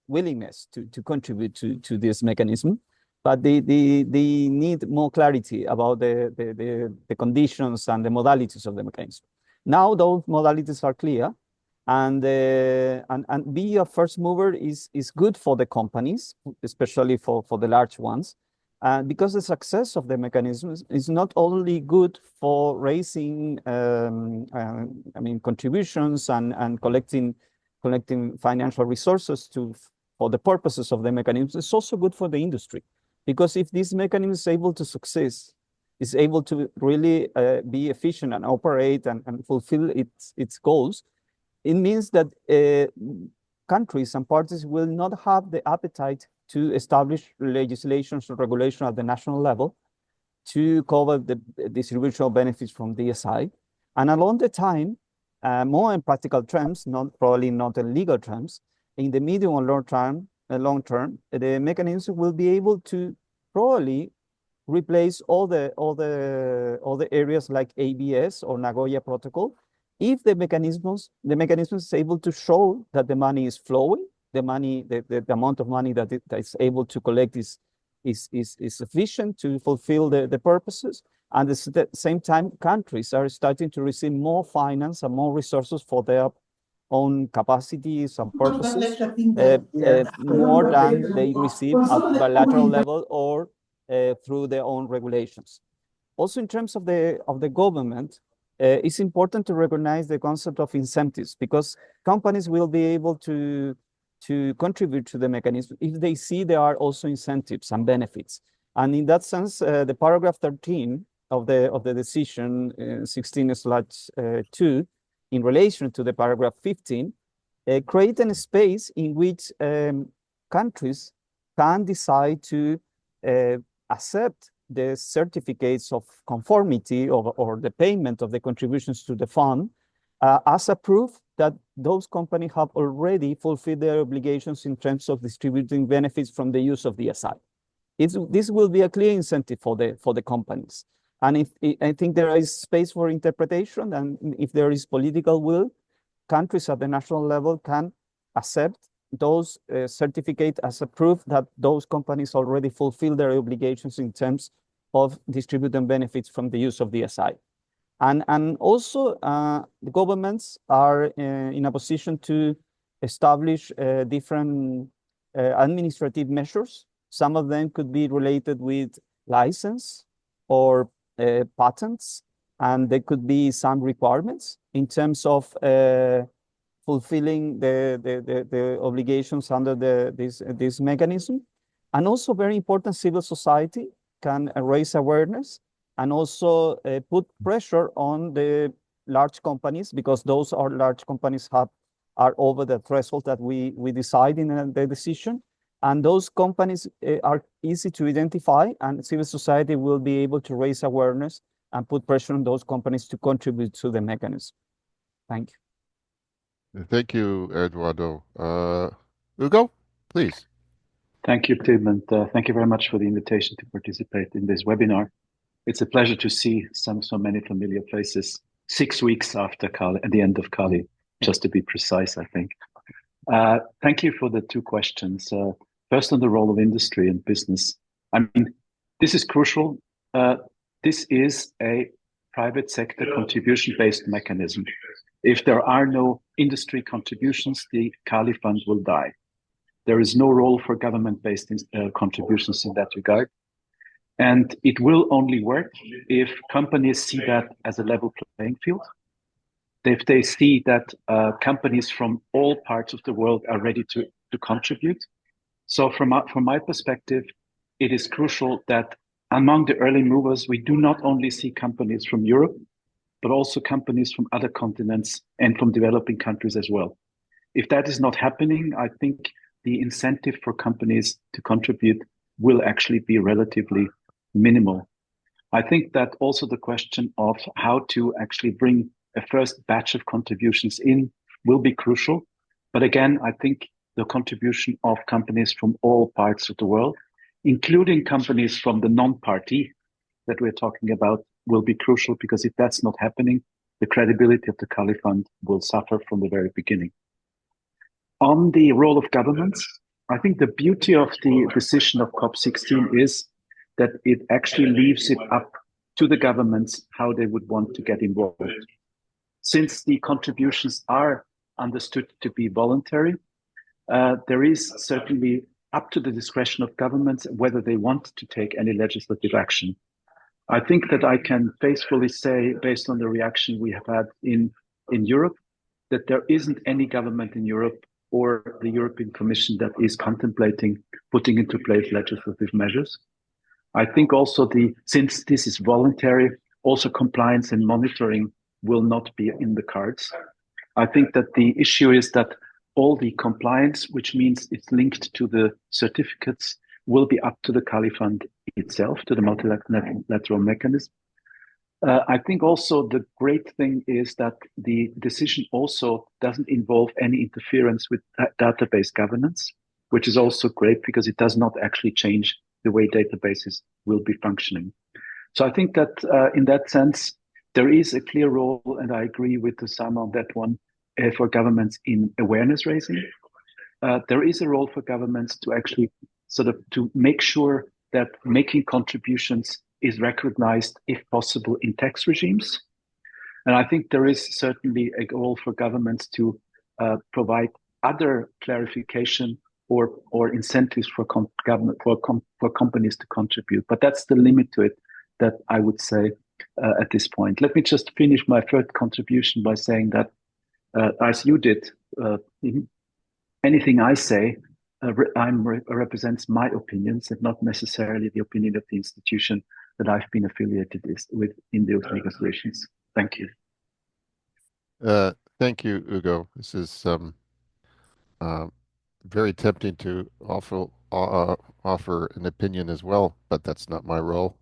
willingness to contribute to this mechanism, but they need more clarity about the conditions and the modalities of the mechanism. Now those modalities are clear, and be a first mover is good for the companies, especially for the large ones, because the success of the mechanism is not only good for raising, contributions and collecting financial resources for the purposes of the mechanism. It's also good for the industry. Because if this mechanism is able to succeed, is able to really be efficient and operate and fulfill its goals, it means that countries and parties will not have the appetite to establish legislation or regulation at the national level to cover the distribution of benefits from DSI. And along the time, more in practical terms, probably not in legal terms, in the medium or long term, the mechanism will be able to probably replace all the areas like ABS or Nagoya Protocol, if the mechanism is able to show that the money is flowing, the amount of money that is able to collect is sufficient to fulfill the purposes. And at the same time, countries are starting to receive more finance and more resources for their own capacities and purposes, more than they receive at bilateral level or through their own regulations. Also, in terms of the government, it's important to recognize the concept of incentives, because companies will be able to contribute to the mechanism if they see there are also incentives and benefits. And in that sense, the paragraph 13 of the decision 16/2 in relation to the paragraph 15, create a space in which countries can decide to accept the certificates of conformity or the payment of the contributions to the fund as a proof that those companies have already fulfilled their obligations in terms of distributing benefits from the use of DSI. This will be a clear incentive for the companies. And I think there is space for interpretation, and if there is political will, countries at the national level can accept those certificates as a proof that those companies already fulfill their obligations in terms of distributing benefits from the use of DSI. And also the governments are in a position to establish different administrative measures. Some of them could be related with license or patents, and there could be some requirements in terms of fulfilling the obligations under this mechanism. And also very important, civil society can raise awareness and also put pressure on the large companies, because those are large companies are over the threshold that we decide in the decision. And those companies are easy to identify, and civil society will be able to raise awareness and put pressure on those companies to contribute to the mechanism. Thank you. Thank you, Eduardo. Ugo, please. Thank you, Tim, and thank you very much for the invitation to participate in this webinar. It's a pleasure to see so many familiar faces 6 weeks after Cali, at the end of Cali, just to be precise, I think. Thank you for the two questions. First, on the role of industry and business. I mean, this is crucial. This is a private sector contribution-based mechanism. If there are no industry contributions, the Cali Fund will die. There is no role for government-based contributions in that regard. And it will only work if companies see that as a level playing field. if they see that companies from all parts of the world are ready to contribute. So from my perspective, it is crucial that among the early movers, we do not only see companies from Europe, but also companies from other continents and from developing countries as well. If that is not happening, I think the incentive for companies to contribute will actually be relatively minimal. I think that also the question of how to actually bring a first batch of contributions in will be crucial. But again, I think the contribution of companies from all parts of the world, including companies from the non-party that we're talking about, will be crucial, because if that's not happening, the credibility of the Cali Fund will suffer from the very beginning. On the role of governments, I think the beauty of the decision of COP16 is that it actually leaves it up to the governments how they would want to get involved. Since the contributions are understood to be voluntary, there is certainly up to the discretion of governments whether they want to take any legislative action. I think that I can faithfully say, based on the reaction we have had in Europe, that there isn't any government in Europe or the European Commission that is contemplating putting into place legislative measures. I think also since this is voluntary, also compliance and monitoring will not be in the cards. I think that the issue is that all the compliance, which means it's linked to the certificates, will be up to the Cali Fund itself, to the multilateral mechanism. I think also the great thing is that the decision also doesn't involve any interference with database governance, which is also great because it does not actually change the way databases will be functioning. So I think that in that sense, there is a clear role, and I agree with Osama on that one, for governments in awareness raising. There is a role for governments to actually sort of to make sure that making contributions is recognized, if possible, in tax regimes. And I think there is certainly a role for governments to provide other clarification or incentives for companies to contribute. But that's the limit to it that I would say at this point. Let me just finish my third contribution by saying that, as you did, anything I say represents my opinions and not necessarily the opinion of the institution that I've been affiliated with in those negotiations. Thank you. Thank you, Ugo. This is very tempting to offer an opinion as well, but that's not my role.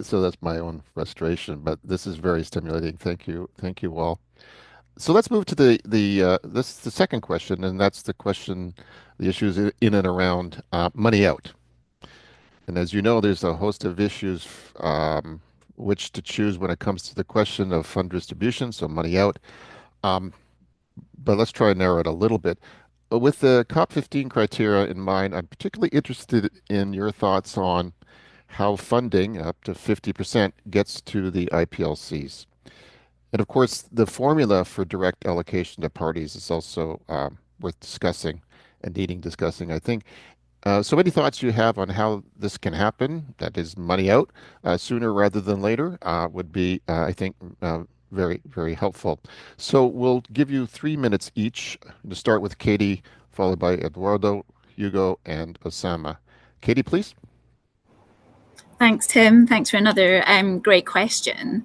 So that's my own frustration, but this is very stimulating. Thank you all. So let's move to the second question, and that's the issues in and around money out. And as you know, there's a host of issues which to choose when it comes to the question of fund distribution, so money out. But let's try and narrow it a little bit. With the COP15 criteria in mind, I'm particularly interested in your thoughts on how funding up to 50% gets to the IPLCs. And of course, the formula for direct allocation to parties is also worth discussing and needing discussing, I think. So any thoughts you have on how this can happen, that is money out, sooner rather than later, would be, I think, very, very helpful. So we'll give you 3 minutes each to start with Katie, followed by Eduardo, Hugo, and Osama. Katie, please. Thanks, Tim. Thanks for another great question.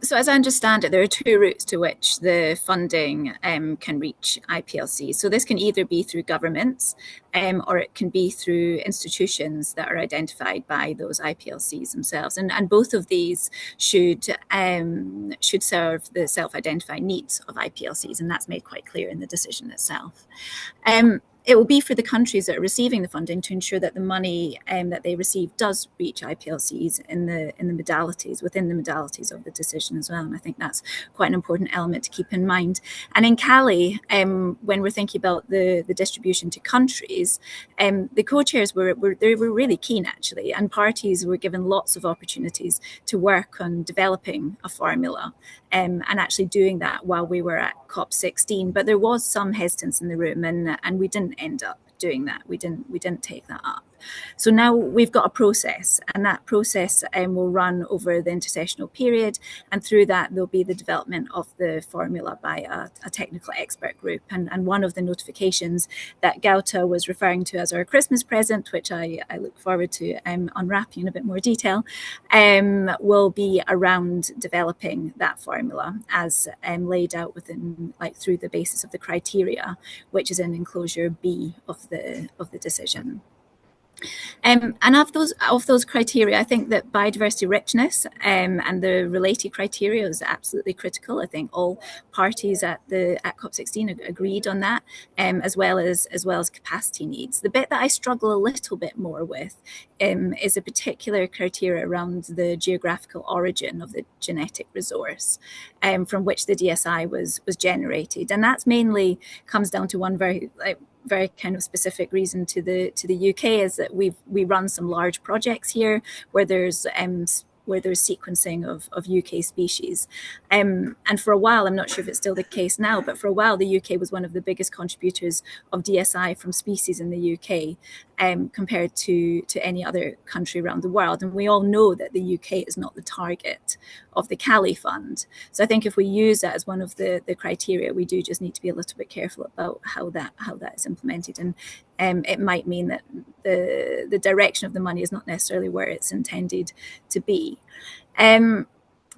So as I understand it, there are two routes to which the funding can reach IPLC. So this can either be through governments or it can be through institutions that are identified by those IPLCs themselves. And both of these should serve the self-identified needs of IPLCs, and that's made quite clear in the decision itself. It will be for the countries that are receiving the funding to ensure that the money that they receive does reach IPLCs in the modalities, within the modalities of the decision as well. And I think that's quite an important element to keep in mind. And in Cali, when we're thinking about the distribution to countries, the co-chairs were really keen actually, and parties were given lots of opportunities to work on developing a formula and actually doing that while we were at COP16. But there was some hesitance in the room, and we didn't end up doing that. We didn't take that up. So now we've got a process, and that process will run over the intersessional period, and through that there'll be the development of the formula by a technical expert group. And one of the notifications that Gauta was referring to as our Christmas present, which I look forward to unwrapping in a bit more detail, will be around developing that formula as laid out within, like, through the basis of the criteria, which is in enclosure B of the decision. And of those criteria, I think that biodiversity richness and the related criteria is absolutely critical. I think all parties at COP16 agreed on that, as well as capacity needs. The bit that I struggle a little bit more with is a particular criteria around the geographical origin of the genetic resource from which the DSI was generated, and that's mainly comes down to one very kind of specific reason to the UK, is that we run some large projects here where there's sequencing of UK species. And for a while, I'm not sure if it's still the case now, but for a while, the UK was one of the biggest contributors of DSI from species in the UK compared to any other country around the world. And we all know that the UK is not the target of the Cali Fund. So I think if we use that as one of the criteria, we do just need to be a little bit careful about how that is implemented. And it might mean that the direction of the money is not necessarily where it's intended to be.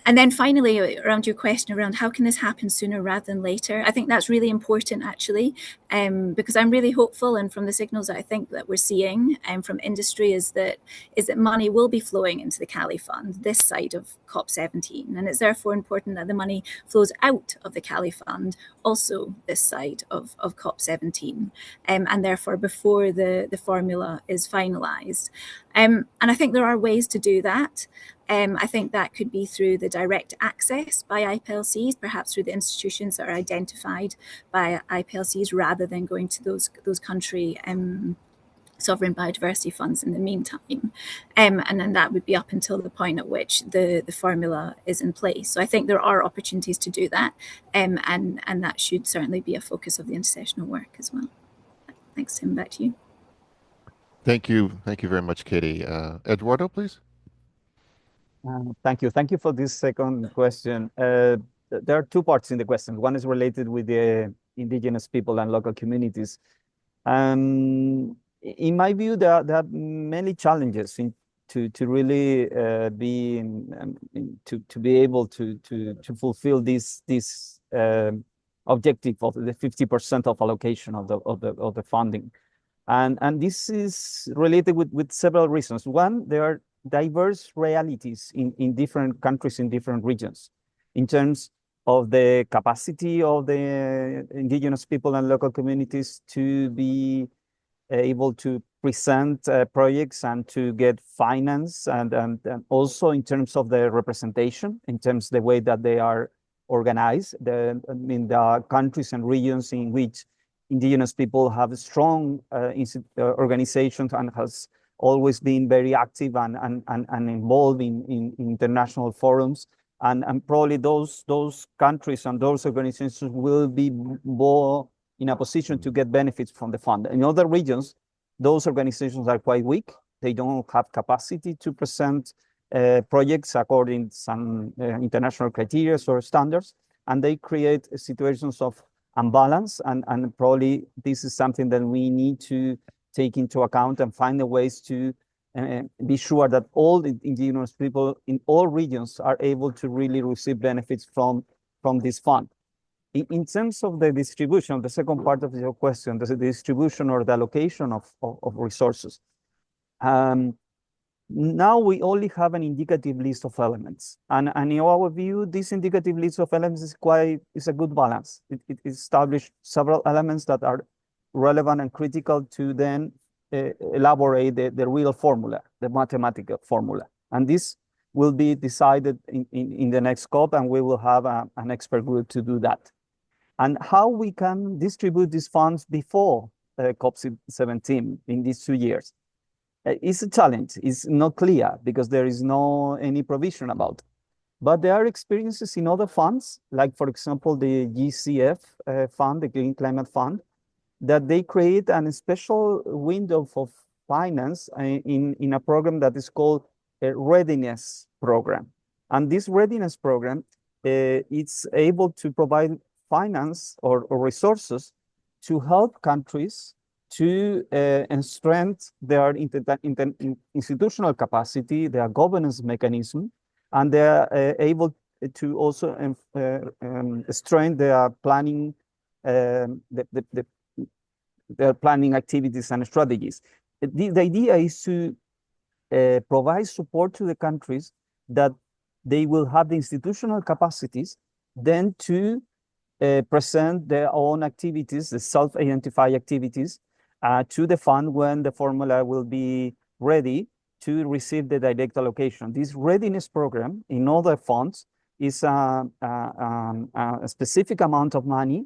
And then finally, around your question around how can this happen sooner rather than later, I think that's really important, actually, because I'm really hopeful, and from the signals that I think that we're seeing from industry is that money will be flowing into the Cali Fund this side of COP17, and it's therefore important that the money flows out of the Cali Fund also this side of COP17, and therefore before the formula is finalised. And I think there are ways to do that. I think that could be through the direct access by IPLCs, perhaps through the institutions that are identified by IPLCs, rather than going to those country sovereign biodiversity funds in the meantime. And then that would be up until the point at which the formula is in place. So I think there are opportunities to do that, and that should certainly be a focus of the intersessional work as well. Thanks, Tim. Back to you. Thank you very much, Katie. Eduardo, please. Thank you for this second question. There are two parts in the question. One is related with the indigenous people and local communities. In my view, there are many challenges to really be to be able to fulfill this objective of the 50% of allocation of the funding, and this is related with several reasons. One, there are diverse realities in different countries, in different regions, in terms of the capacity of the indigenous people and local communities to be able to present projects and to get finance, and also in terms of the representation, in terms of the way that they are organized. In the countries and regions in which indigenous people have strong organizations and has always been very active and involved in international forums, and probably those countries and those organizations will be more in a position to get benefits from the fund. In other regions, those organizations are quite weak. They don't have capacity to present projects according to some international criteria or standards, and they create situations of imbalance, and probably this is something that we need to take into account and find the ways to be sure that all the indigenous people in all regions are able to really receive benefits from this fund. In terms of the distribution, the second part of your question, the distribution or the allocation of resources. Now we only have an indicative list of elements, and in our view, this indicative list of elements is a good balance. It established several elements that are relevant and critical to then elaborate the real formula, the mathematical formula. And this will be decided in the next COP, and we will have an expert group to do that. And how we can distribute these funds before COP17 in these 2 years is a challenge. It's not clear because there is no any provision about it. But there are experiences in other funds, like for example, the GCF fund, the Green Climate Fund, that they create a special window finance in a program that is called a readiness program. And this readiness program, it's able to provide finance or resources to help countries to strengthen their institutional capacity, their governance mechanism, and they are able to also strengthen their planning, their planning activities and strategies. The idea is to provide support to the countries that they will have the institutional capacities then to present their own activities, the self-identified activities, to the fund when the formula will be ready to receive the direct allocation. This readiness program in other funds is a specific amount of money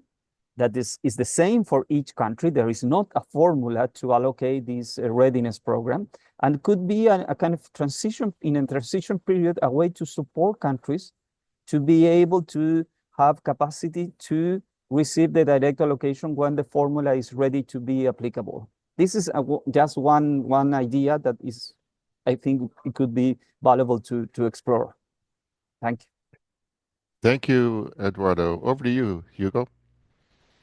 that is the same for each country. There is not a formula to allocate this readiness program, and could be a kind of transition, in a transition period, a way to support countries to be able to have capacity to receive the direct allocation when the formula is ready to be applicable. This is just one idea that is, I think it could be valuable to explore. Thank you. Thank you, Eduardo. Over to you, Hugo.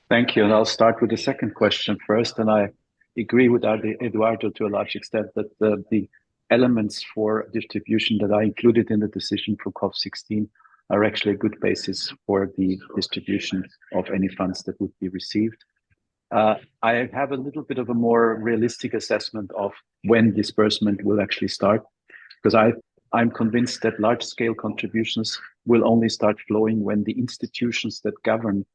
Thank you. And I'll start with the second question first. And I agree with Eduardo to a large extent that the elements for distribution that are included in the decision for COP16 are actually a good basis for the distribution of any funds that would be received. I have a little bit of a more realistic assessment of when disbursement will actually start, because I'm convinced that large-scale contributions will only start flowing when the institutions that govern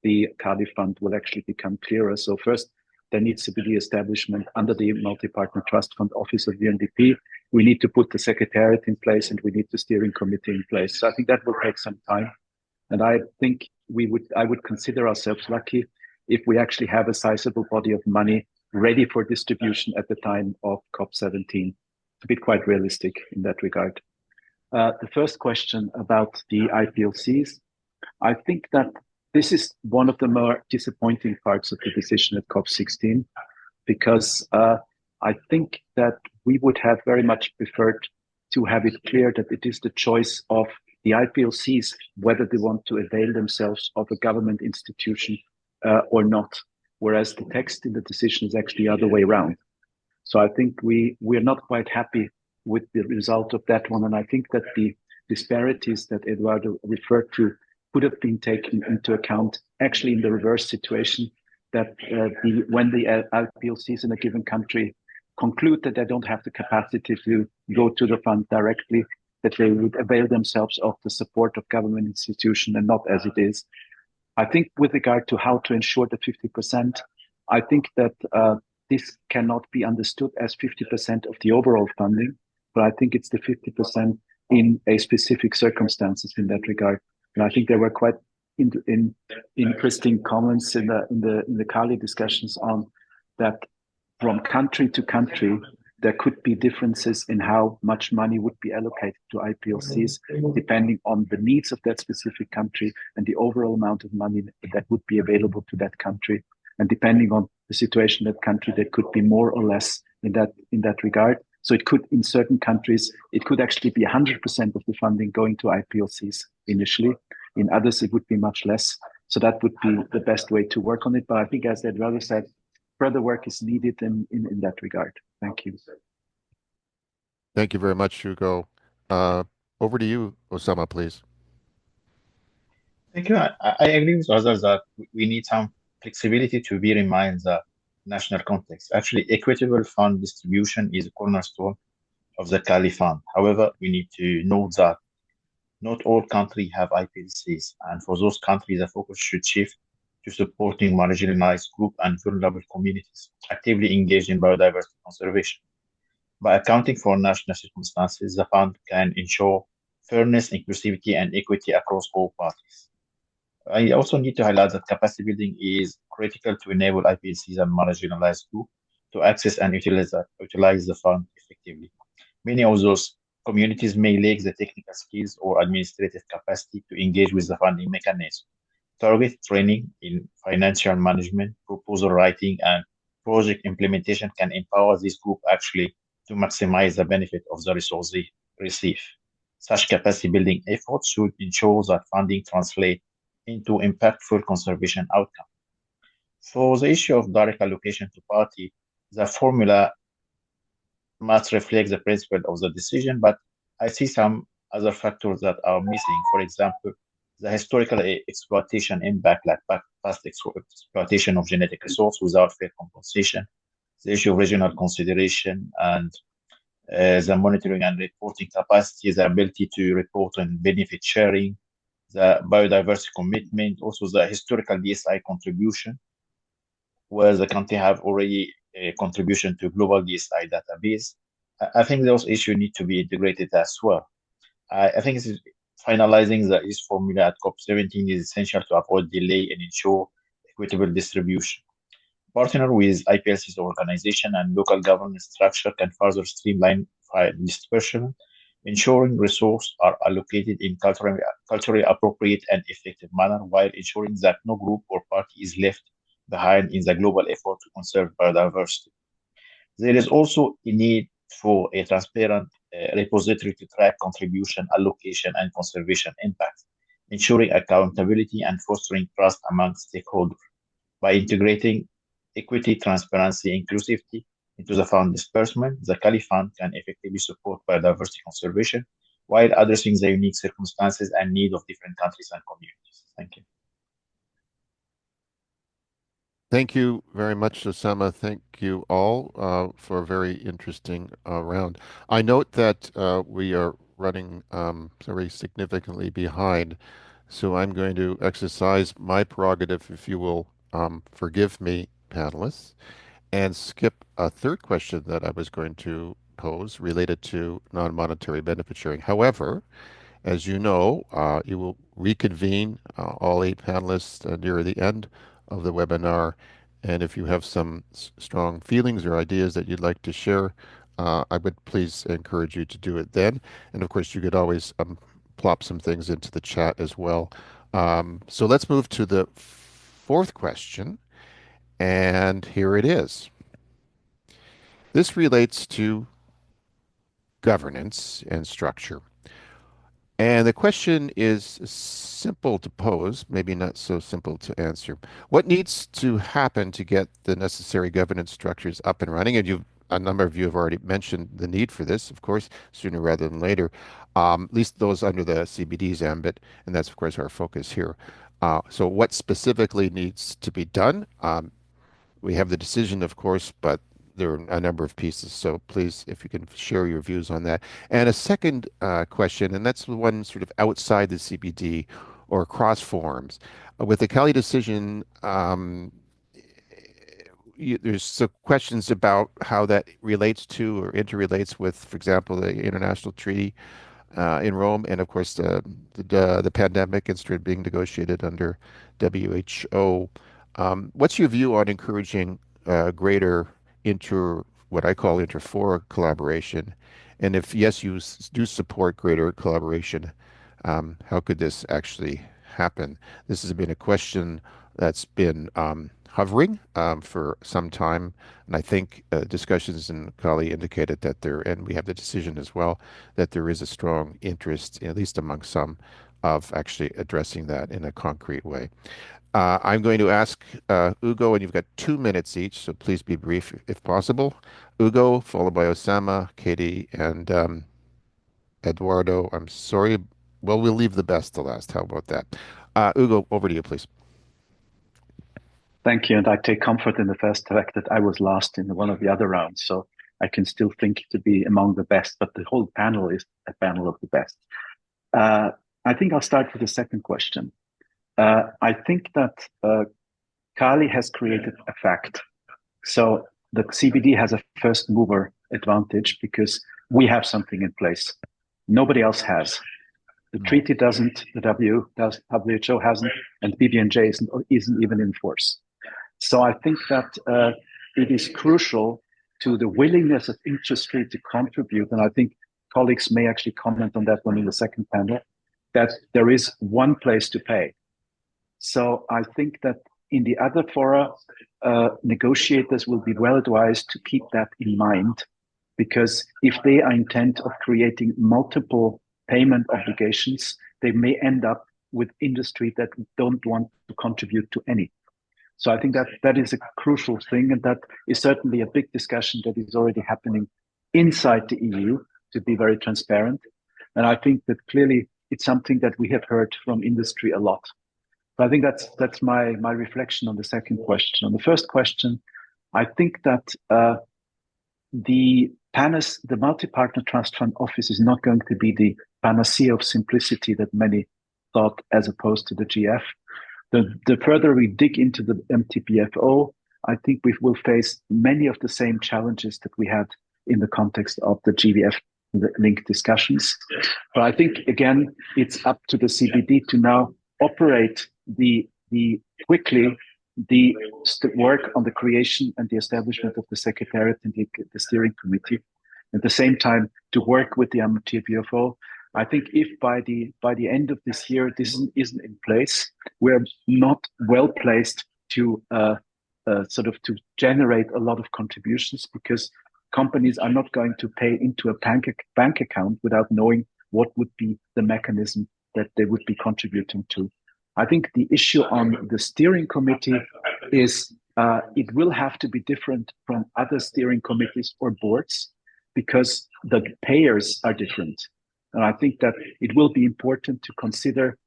the Cali Fund will actually become clearer. So first, there needs to be the establishment under the Multi-Partner Trust Fund Office of the UNDP. We need to put the Secretariat in place, and we need the steering committee in place. So I think that will take some time. And I think I would consider ourselves lucky if we actually have a sizable body of money ready for distribution at the time of COP17. To be quite realistic in that regard. The first question about the IPLCs, I think that this is one of the more disappointing parts of the decision at COP16, because I think that we would have very much preferred to have it clear that it is the choice of the IPLCs whether they want to avail themselves of a government institution or not, whereas the text in the decision is actually the other way around. So I think we're not quite happy with the result of that one. And I think that the disparities that Eduardo referred to could have been taken into account actually in the reverse situation, that when the IPLCs in a given country conclude that they don't have the capacity to go to the fund directly, that they would avail themselves of the support of government institution and not as it is. I think with regard to how to ensure the 50%, I think that this cannot be understood as 50% of the overall funding, but I think it's the 50% in a specific circumstances in that regard. And I think there were quite interesting comments in the Cali discussions on that. From country to country, there could be differences in how much money would be allocated to IPLCs, depending on the needs of that specific country and the overall amount of money that would be available to that country. And depending on the situation in that country, there could be more or less in that regard. So it could, in certain countries, it could actually be 100% of the funding going to IPLCs initially. In others, it would be much less. So that would be the best way to work on it. But I think, as Eduardo said, further work is needed in that regard. Thank you. Thank you very much, Hugo. Over to you, Osama, please. Thank you. I agree with others that we need some flexibility to bear in mind the national context. Actually, equitable fund distribution is a cornerstone of the Cali Fund. However, we need to note that not all countries have IPLCs, and for those countries, the focus should shift to supporting marginalized groups and vulnerable communities actively engaged in biodiversity conservation. By accounting for national circumstances, the fund can ensure fairness, inclusivity, and equity across all parties. I also need to highlight that capacity building is critical to enable IPLCs and marginalized groups to access and utilize the fund effectively. Many of those communities may lack the technical skills or administrative capacity to engage with the funding mechanism. Target training in financial management, proposal writing, and project implementation can empower this group actually to maximize the benefit of the resource they receive. Such capacity building efforts should ensure that funding translates into impactful conservation outcomes. For the issue of direct allocation to party, the formula must reflect the principle of the decision, but I see some other factors that are missing. For example, the historical exploitation impact, like past exploitation of genetic resource without fair compensation, the issue of regional consideration, and the monitoring and reporting capacity, the ability to report on benefit sharing, the biodiversity commitment, also the historical DSI contribution, where the country have already a contribution to global DSI database. I think those issues need to be integrated as well. I think finalizing the EAST formula at COP17 is essential to avoid delay and ensure equitable distribution. Partner with IPLC's organization and local governance structure can further streamline dispersion, ensuring resources are allocated in culturally appropriate and effective manner, while ensuring that no group or party is left behind in the global effort to conserve biodiversity. There is also a need for a transparent repository to track contribution, allocation, and conservation impacts, ensuring accountability and fostering trust among stakeholders. By integrating equity, transparency, inclusivity into the fund disbursement, the Cali Fund can effectively support biodiversity conservation while addressing the unique circumstances and needs of different countries and communities. Thank you. Thank you very much, Osama. Thank you all for a very interesting round. I note that we are running very significantly behind, so I'm going to exercise my prerogative, if you will forgive me, panelists, and skip a third question that I was going to pose related to non-monetary benefit sharing. However, as you know, you will reconvene all 8 panelists near the end of the webinar. And if you have some strong feelings or ideas that you'd like to share, I would please encourage you to do it then. And of course, you could always plop some things into the chat as well. So let's move to the fourth question. And here it is. This relates to governance and structure. And the question is simple to pose, maybe not so simple to answer. What needs to happen to get the necessary governance structures up and running? And a number of you have already mentioned the need for this, of course, sooner rather than later, at least those under the CBD's ambit, and that's, of course, our focus here. So what specifically needs to be done? We have the decision, of course, but there are a number of pieces. So please, if you can share your views on that. And a second question, and that's the one sort of outside the CBD or cross forums. With the Cali decision, there's some questions about how that relates to or interrelates with, for example, the international treaty in Rome, and of course the pandemic instrument being negotiated under WHO. What's your view on encouraging greater what I call inter-fora collaboration? And if yes, you do support greater collaboration, how could this actually happen? This has been a question that's been hovering for some time, and I think discussions in Cali indicated that and we have the decision as well, that there is a strong interest, at least among some, of actually addressing that in a concrete way. I'm going to ask Ugo, and you've got 2 minutes each, so please be brief if possible. Ugo, followed by Osama, Katie, and Eduardo. I'm sorry. Well, we'll leave the best to last. How about that? Ugo, over to you, please. Thank you. And I take comfort in the first fact that I was last in one of the other rounds, so I can still think to be among the best, but the whole panel is a panel of the best. I think I'll start with the second question. I think that Cali has created a fact. So the CBD has a first mover advantage because we have something in place. Nobody else has. The treaty doesn't, the WHO hasn't, and BBNJ isn't even in force. So I think that it is crucial to the willingness of industry to contribute, and I think colleagues may actually comment on that one in the second panel, that there is one place to pay. So I think that in the other fora, negotiators will be well advised to keep that in mind, because if they are intent of creating multiple payment obligations, they may end up with industry that don't want to contribute to any. So I think that is a crucial thing, and that is certainly a big discussion that is already happening inside the EU, to be very transparent. And I think that clearly it's something that we have heard from industry a lot. But I think that's my reflection on the second question. On the first question, I think that the multi-partner trust fund office is not going to be the panacea of simplicity that many thought, as opposed to the GF. The further we dig into the MTPFO, I think we will face many of the same challenges that we had in the context of the GVF link discussions. But I think, again, it's up to the CBD to now operate the work on the creation and the establishment of the Secretariat and the Steering Committee. At the same time, to work with the MTPFO. I think if by the end of this year this isn't in place, we're not well placed to to generate a lot of contributions, because companies are not going to pay into a bank account without knowing what would be the mechanism that they would be contributing to. I think the issue on the steering committee is it will have to be different from other steering committees or boards, because the payers are different. And I think that it will be important to consider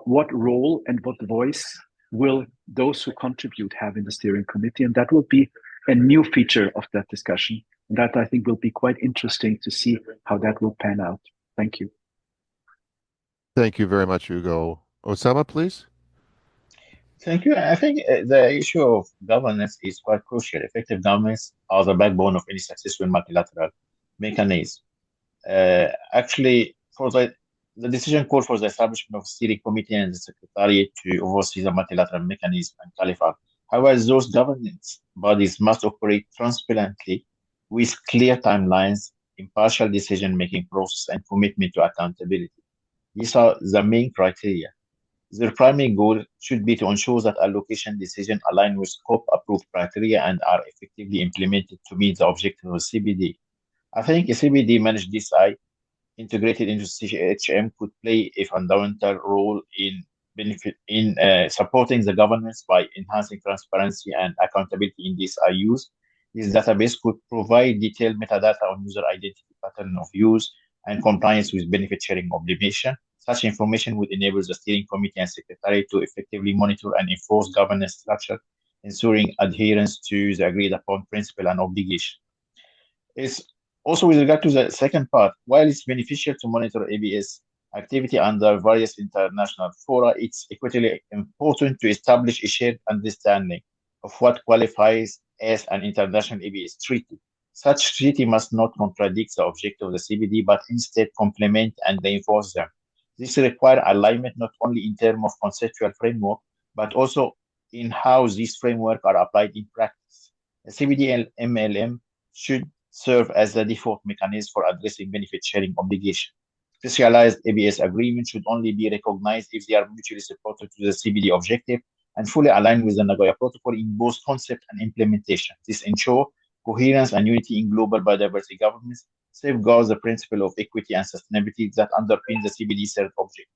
what role and what voice will those who contribute have in the steering committee. And that will be a new feature of that discussion. And that, I think, will be quite interesting to see how that will pan out. Thank you. Thank you very much, Hugo. Osama, please. Thank you. I think the issue of governance is quite crucial. Effective governments are the backbone of any successful multilateral mechanism. Actually, for the decision called for the establishment of steering committee and the secretariat to oversee the multilateral mechanism and Cali Fund. However, those governance bodies must operate transparently with clear timelines, impartial decision-making process, and commitment to accountability. These are the main criteria. Their primary goal should be to ensure that allocation decisions align with COP-approved criteria and are effectively implemented to meet the objectives of CBD. I think a CBD managed DSI integrated into CHM could play a fundamental role in supporting the governance by enhancing transparency and accountability in DSI use. This database could provide detailed metadata on user identity, pattern of use, and compliance with benefit sharing obligation. Such information would enable the steering committee and secretariat to effectively monitor and enforce governance structure, ensuring adherence to the agreed upon principle and obligation. It's also, with regard to the second part, while it's beneficial to monitor ABS activity under various international fora, it's equally important to establish a shared understanding of what qualifies as an international ABS treaty. Such treaty must not contradict the objective of the CBD, but instead complement and reinforce them. This requires alignment not only in terms of conceptual framework, but also in how these frameworks are applied in practice. The CBD and MLM should serve as the default mechanism for addressing benefit sharing obligation. Specialized ABS agreements should only be recognized if they are mutually supportive to the CBD objective and fully aligned with the Nagoya Protocol in both concept and implementation. This ensures coherence and unity in global biodiversity governance, safeguards the principle of equity and sustainability that underpin the CBD third objective.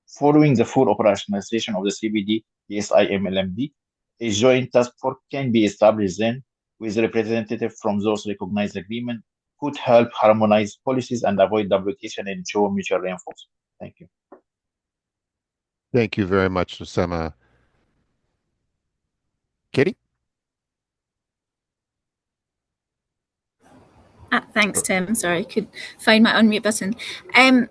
Following the full operationalization of the CBD, DSI, MLMD, a joint task force can be established then, with representatives from those recognized agreements, could help harmonize policies and avoid duplication and ensure mutual reinforcement. Thank you. Thank you very much, Osama. Katie? Thanks, Tim. Sorry, I could find my unmute button.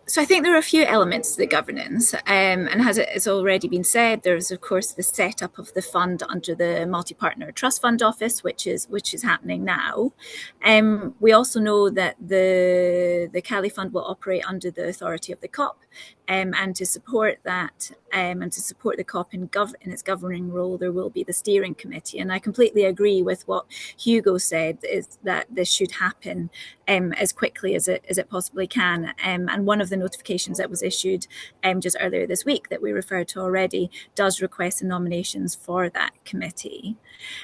So I think there are a few elements to the governance, and as it has already been said, there's of course the setup of the fund under the multi-partner trust fund office, which is happening now. We also know that the Cali Fund will operate under the authority of the COP, and to support that, and to support the COP in its governing role, there will be the steering committee. And I completely agree with what Hugo said, is that this should happen as quickly as it possibly can. And one of the notifications that was issued just earlier this week that we referred to already does request the nominations for that committee.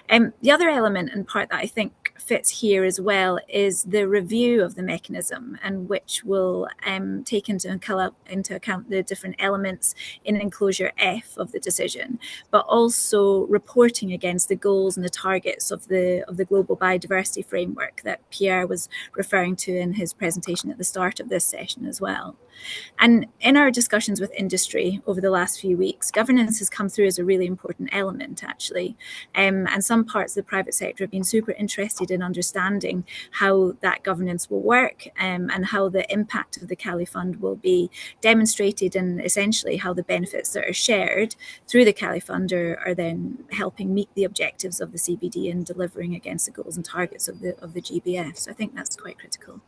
The other element and part that I think fits here as well is the review of the mechanism, and which will take into account the different elements in enclosure F of the decision, but also reporting against the goals and the targets of the global biodiversity framework that Pierre was referring to in his presentation at the start of this session as well. And in our discussions with industry over the last few weeks, governance has come through as a really important element, actually. And some parts of the private sector have been super interested in understanding how that governance will work, and how the impact of the Cali Fund will be demonstrated, and essentially how the benefits that are shared through the Cali Fund are then helping meet the objectives of the CBD and delivering against the goals and targets of the GBF. So I think that's quite critical.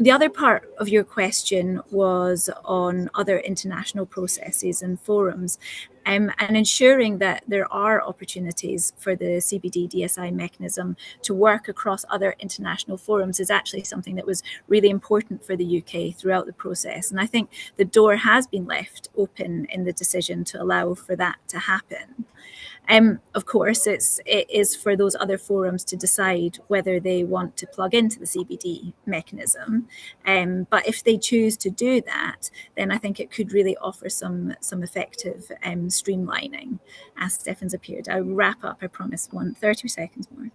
The other part of your question was on other international processes and forums, and ensuring that there are opportunities for the CBD DSI mechanism to work across other international forums is actually something that was really important for the UK throughout the process. And I think the door has been left open in the decision to allow for that to happen. Of course, it is for those other forums to decide whether they want to plug into the CBD mechanism. But if they choose to do that, then I think it could really offer some effective streamlining. As Stefan's appeared, I'll wrap up, I promise, 30 seconds more.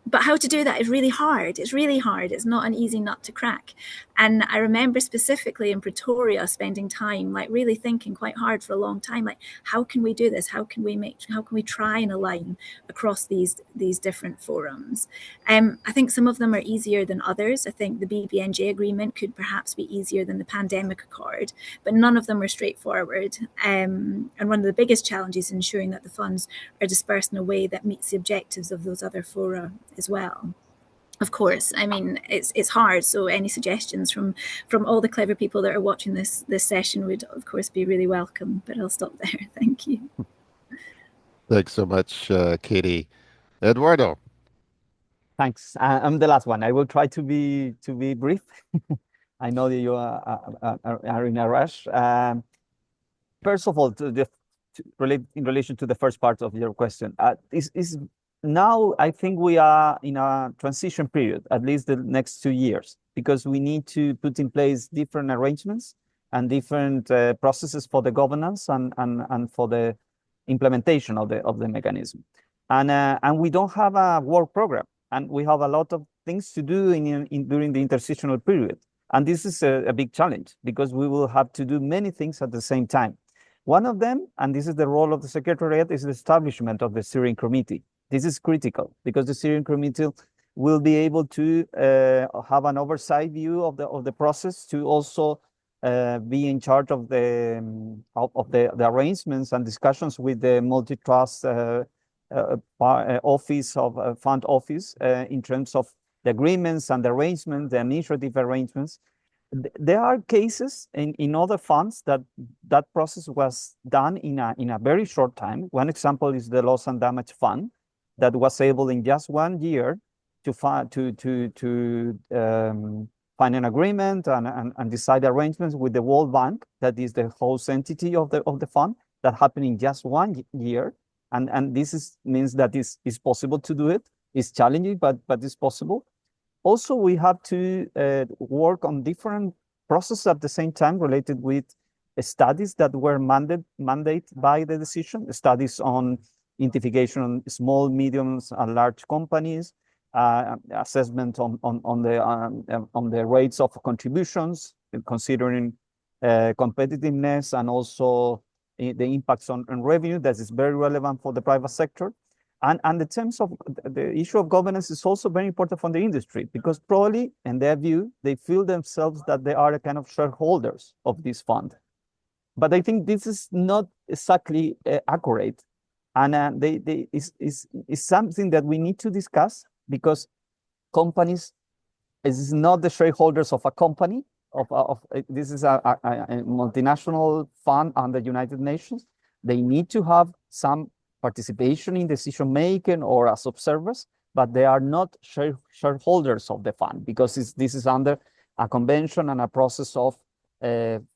But how to do that is really hard. It's really hard. It's not an easy nut to crack. And I remember specifically in Pretoria spending time, like really thinking quite hard for a long time, like, how can we do this? How can we try and align across these different forums? I think some of them are easier than others. I think the BBNJ agreement could perhaps be easier than the pandemic accord, but none of them are straightforward. And one of the biggest challenges is ensuring that the funds are dispersed in a way that meets the objectives of those other fora as well. Of course, I mean, it's hard. So any suggestions from all the clever people that are watching this session would, of course, be really welcome. But I'll stop there. Thank you. Thanks so much, Katie. Eduardo. Thanks. I'm the last one. I will try to be brief. I know that you are in a rush. First of all, in relation to the first part of your question, now I think we are in a transition period, at least the next 2 years, because we need to put in place different arrangements and different processes for the governance and for the implementation of the mechanism. And we don't have a work program, and we have a lot of things to do during the interstitial period. And this is a big challenge, because we will have to do many things at the same time. One of them, and this is the role of the Secretariat, is the establishment of the steering committee. This is critical, because the steering committee will be able to have an oversight view of the process, to also be in charge of the arrangements and discussions with the multi-trust office of fund office in terms of the agreements and the arrangements, the administrative arrangements. There are cases in other funds that process was done in a very short time. One example is the loss and damage fund, that was able in just 1 year to find an agreement and decide arrangements with the World Bank, that is the host entity of the fund, that happened in just 1 year. And this means that it's possible to do it. It's challenging, but it's possible. Also, we have to work on different processes at the same time related with studies that were mandated by the decision, studies on identification on small, medium, and large companies, assessment on the rates of contributions, considering competitiveness, and also the impacts on revenue. That is very relevant for the private sector. And the terms of the issue of governance is also very important for the industry, because probably in their view, they feel themselves that they are a kind of shareholders of this fund. But I think this is not exactly accurate. And it's something that we need to discuss, because companies is not the shareholders of a company. This is a multinational fund under the United Nations. They need to have some participation in decision making or as observers, but they are not shareholders of the fund, because this is under a convention and a process of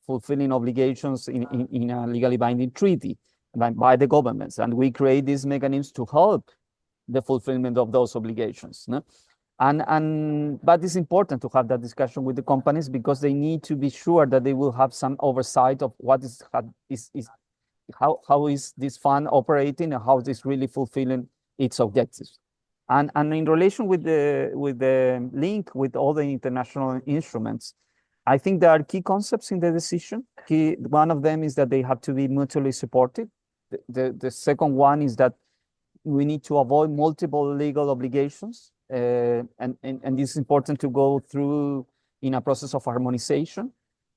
fulfilling obligations in a legally binding treaty by the governments. And we create these mechanisms to help the fulfillment of those obligations. No? But it's important to have that discussion with the companies, because they need to be sure that they will have some oversight of what how is this fund operating and how is this really fulfilling its objectives. And in relation with the link with all the international instruments, I think there are key concepts in the decision. One of them is that they have to be mutually supportive. The second one is that we need to avoid multiple legal obligations. And this is important to go through in a process of harmonization.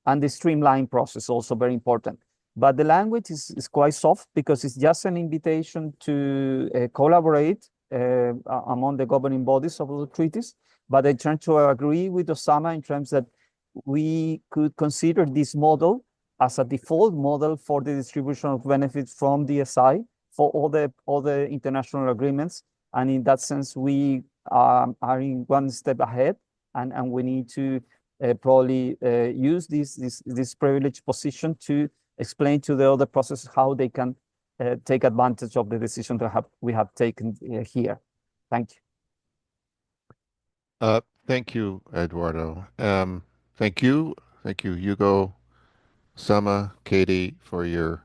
And the streamline process also very important. But the language is quite soft, because it's just an invitation to collaborate among the governing bodies of the treaties. But I try to agree with Osama in terms that we could consider this model as a default model for the distribution of benefits from DSI for all the international agreements. And in that sense, we are in one step ahead, and we need to probably use this privileged position to explain to the other processes how they can take advantage of the decision that we have taken here. Thank you. Thank you, Eduardo. Thank you, Hugo, Sama, Katie, for your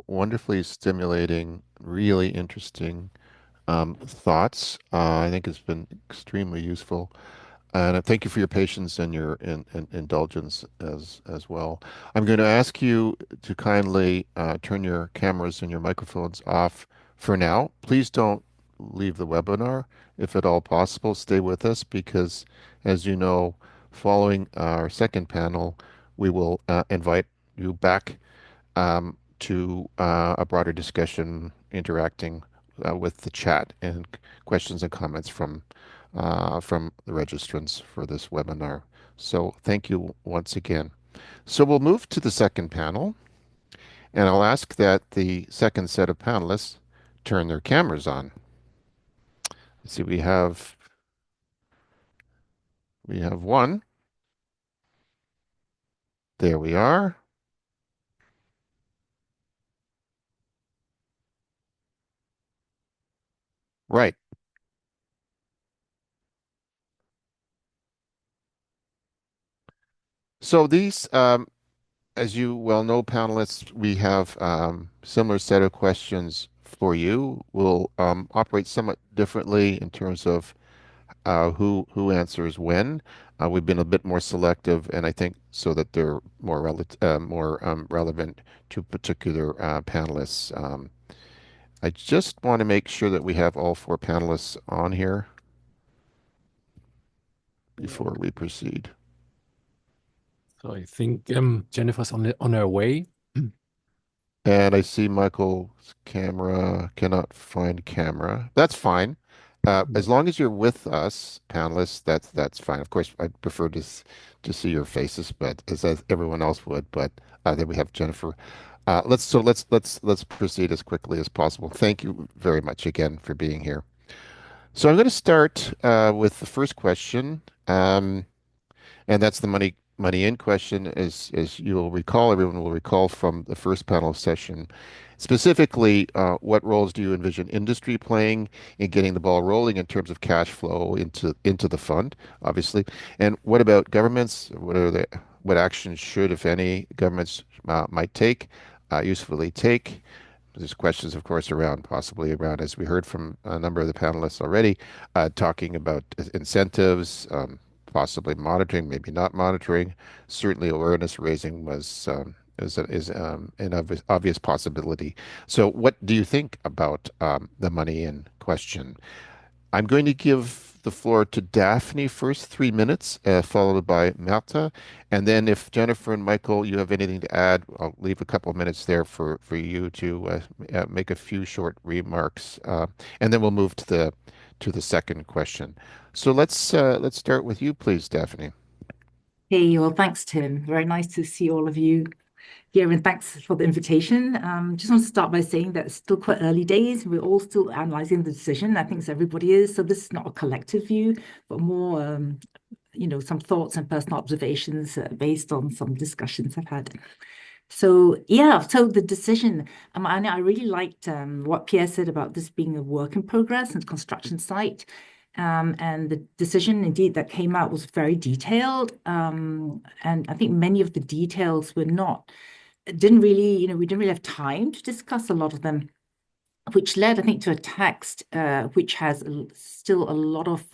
wonderfully stimulating, really interesting thoughts. I think it's been extremely useful. And thank you for your patience and your indulgence as well. I'm going to ask you to kindly turn your cameras and your microphones off for now. Please don't leave the webinar if at all possible. Stay with us, because, as you know, following our second panel, we will invite you back to a broader discussion, interacting with the chat and questions and comments from the registrants for this webinar. So thank you once again. So we'll move to the second panel, and I'll ask that the second set of panelists turn their cameras on. Let's see, we have one. There we are. Right. So these, as you well know, panelists, we have similar set of questions for you. We'll operate somewhat differently in terms of who answers when. We've been a bit more selective, and I think so that they're more relevant to particular panelists. I just want to make sure that we have all four panelists on here before we proceed. So I think Jennifer's on her way. And I see Michael's camera, cannot find camera. That's fine. As long as you're with us, panelists, that's fine. Of course, I'd prefer to see your faces, but as everyone else would. But then we have Jennifer. Let's proceed as quickly as possible. Thank you very much again for being here. So I'm going to start with the first question, and that's the money in question. As you will recall, everyone will recall from the first panel session. Specifically, what roles do you envision industry playing in getting the ball rolling in terms of cash flow into the fund, obviously? And what about governments? What actions should, if any, governments might usefully take? There's questions, of course, possibly around, as we heard from a number of the panelists already, talking about incentives, possibly monitoring, maybe not monitoring. Certainly, awareness raising is an obvious possibility. So what do you think about the money in question? I'm going to give the floor to Daphne first, 3 minutes, followed by Marta. And then if Jennifer and Michael, you have anything to add, I'll leave a couple of minutes there for you to make a few short remarks. And then we'll move to the second question. So let's start with you, please, Daphne. Hey, well, thanks, Tim. Very nice to see all of you here, and thanks for the invitation. Just want to start by saying that it's still quite early days. We're all still analysing the decision. I think everybody is. So this is not a collective view, but more, some thoughts and personal observations based on some discussions I've had. So the decision, I really liked what Pierre said about this being a work in progress and construction site. And the decision indeed that came out was very detailed. And I think many of the details we didn't really have time to discuss a lot of them, which led, I think, to a text which has still a lot of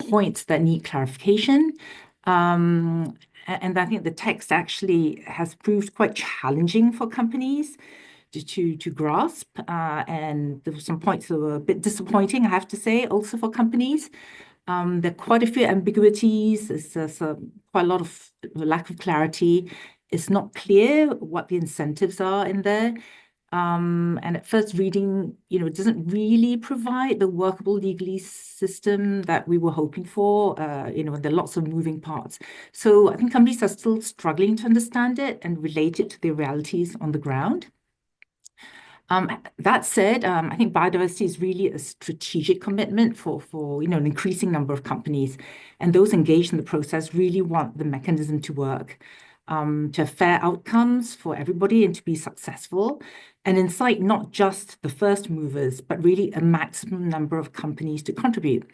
points that need clarification. And I think the text actually has proved quite challenging for companies to grasp. And there were some points that were a bit disappointing, I have to say, also for companies. There are quite a few ambiguities. There's quite a lot of lack of clarity. It's not clear what the incentives are in there. And at first reading, it doesn't really provide the workable legally system that we were hoping for, and there are lots of moving parts. So I think companies are still struggling to understand it and relate it to their realities on the ground. That said, I think biodiversity is really a strategic commitment for an increasing number of companies, and those engaged in the process really want the mechanism to work, to have fair outcomes for everybody and to be successful, and incite not just the first movers, but really a maximum number of companies to contribute.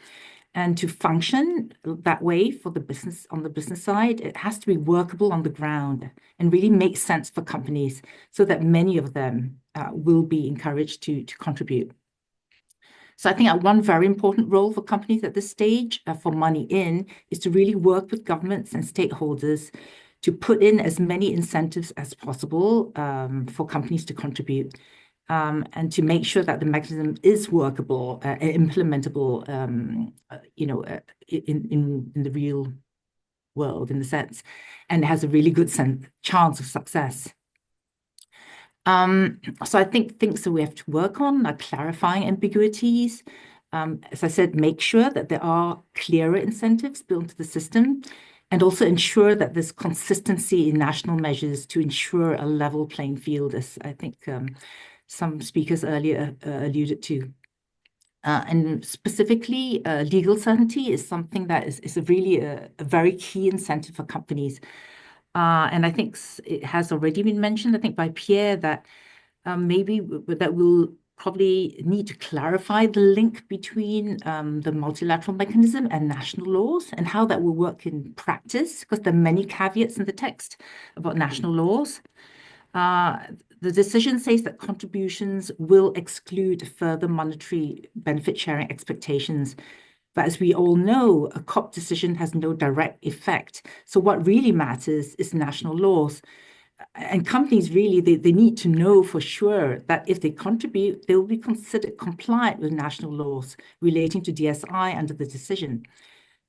And to function that way for the business, on the business side, it has to be workable on the ground and really make sense for companies so that many of them will be encouraged to contribute. So I think one very important role for companies at this stage for money in is to really work with governments and stakeholders to put in as many incentives as possible for companies to contribute, and to make sure that the mechanism is workable and implementable, in the real world, in the sense, and has a really good chance of success. So I think things that we have to work on are clarifying ambiguities. As I said, make sure that there are clearer incentives built into the system, and also ensure that there's consistency in national measures to ensure a level playing field, as I think some speakers earlier alluded to. And specifically, legal certainty is something that is really a very key incentive for companies. And I think it has already been mentioned, I think, by Pierre, that maybe that we'll probably need to clarify the link between the multilateral mechanism and national laws and how that will work in practice, because there are many caveats in the text about national laws. The decision says that contributions will exclude further monetary benefit sharing expectations. But as we all know, a COP decision has no direct effect. So what really matters is national laws. And companies really, they need to know for sure that if they contribute, they will be considered compliant with national laws relating to DSI under the decision.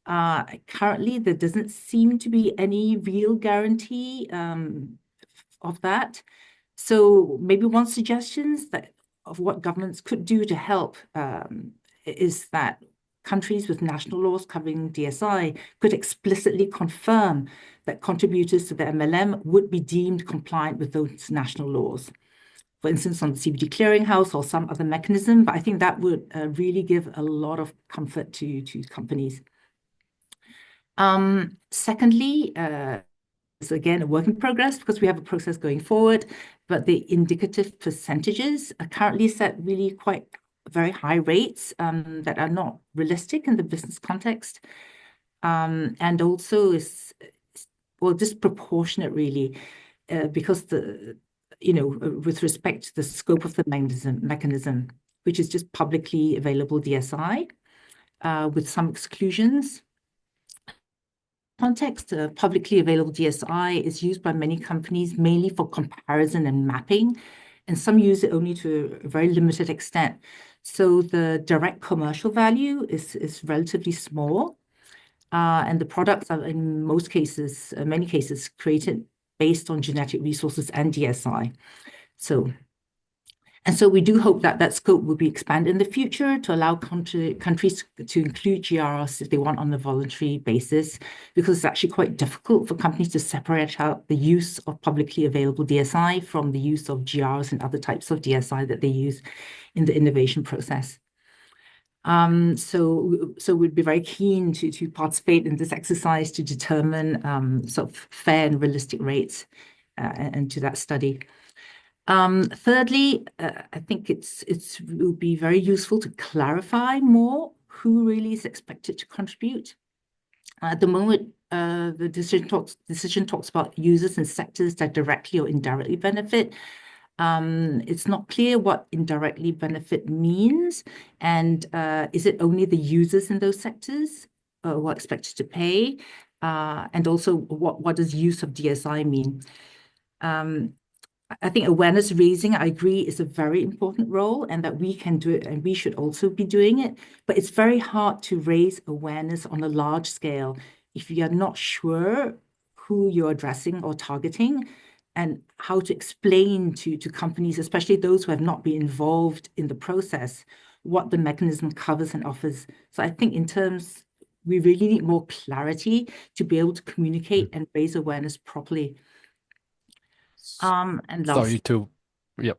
Currently, there doesn't seem to be any real guarantee of that. So maybe one suggestion of what governments could do to help is that countries with national laws covering DSI could explicitly confirm that contributors to the MLM would be deemed compliant with those national laws. For instance, on the CBD clearinghouse or some other mechanism, but I think that would really give a lot of comfort to companies. Secondly, it's again a work in progress because we have a process going forward, but the indicative percentages are currently set really quite very high rates that are not realistic in the business context, and also is disproportionate really, because with respect to the scope of the mechanism, which is just publicly available DSI with some exclusions. Context, publicly available DSI is used by many companies mainly for comparison and mapping, and some use it only to a very limited extent. So the direct commercial value is relatively small, and the products are in many cases, created based on genetic resources and DSI. So, And so we do hope that that scope will be expanded in the future to allow countries to include GRs if they want on a voluntary basis, because it's actually quite difficult for companies to separate out the use of publicly available DSI from the use of GRs and other types of DSI that they use in the innovation process. So we'd be very keen to participate in this exercise to determine sort of fair and realistic rates and to that study. Thirdly, I think it will be very useful to clarify more who really is expected to contribute. At the moment, the decision talks about users and sectors that directly or indirectly benefit. It's not clear what indirectly benefit means, and is it only the users in those sectors who are expected to pay? And also, what does use of DSI mean? I think awareness raising, I agree, is a very important role, and that we can do it and we should also be doing it. But it's very hard to raise awareness on a large scale if you are not sure who you're addressing or targeting and how to explain to companies, especially those who have not been involved in the process, what the mechanism covers and offers. So I think we really need more clarity to be able to communicate and raise awareness properly. And Sorry to, yeah,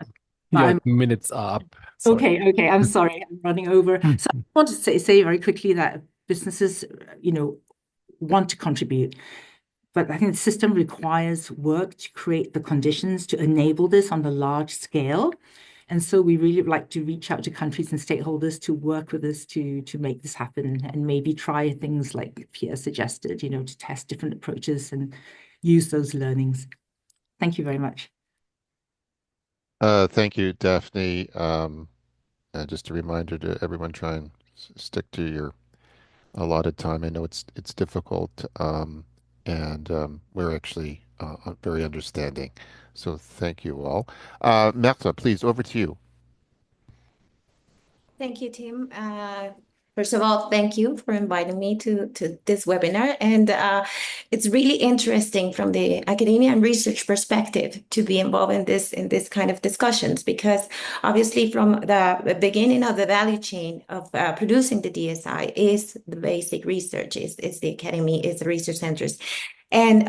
But your minutes are up. Sorry. Okay, I'm sorry, I'm running over. So I want to say very quickly that businesses, want to contribute, but I think the system requires work to create the conditions to enable this on a large scale. And so we really would like to reach out to countries and stakeholders to work with us to make this happen, and maybe try things like Pierre suggested, to test different approaches and use those learnings. Thank you very much. Thank you, Daphne. Just a reminder to everyone, try and stick to your allotted time. I know it's difficult, and we're actually very understanding. So thank you all. Märta, please, over to you. Thank you, Tim. First of all, thank you for inviting me to this webinar. And it's really interesting from the academia and research perspective to be involved in this kind of discussions, because obviously from the beginning of the value chain of producing the DSI is the basic research, is the academy, is the research centers. And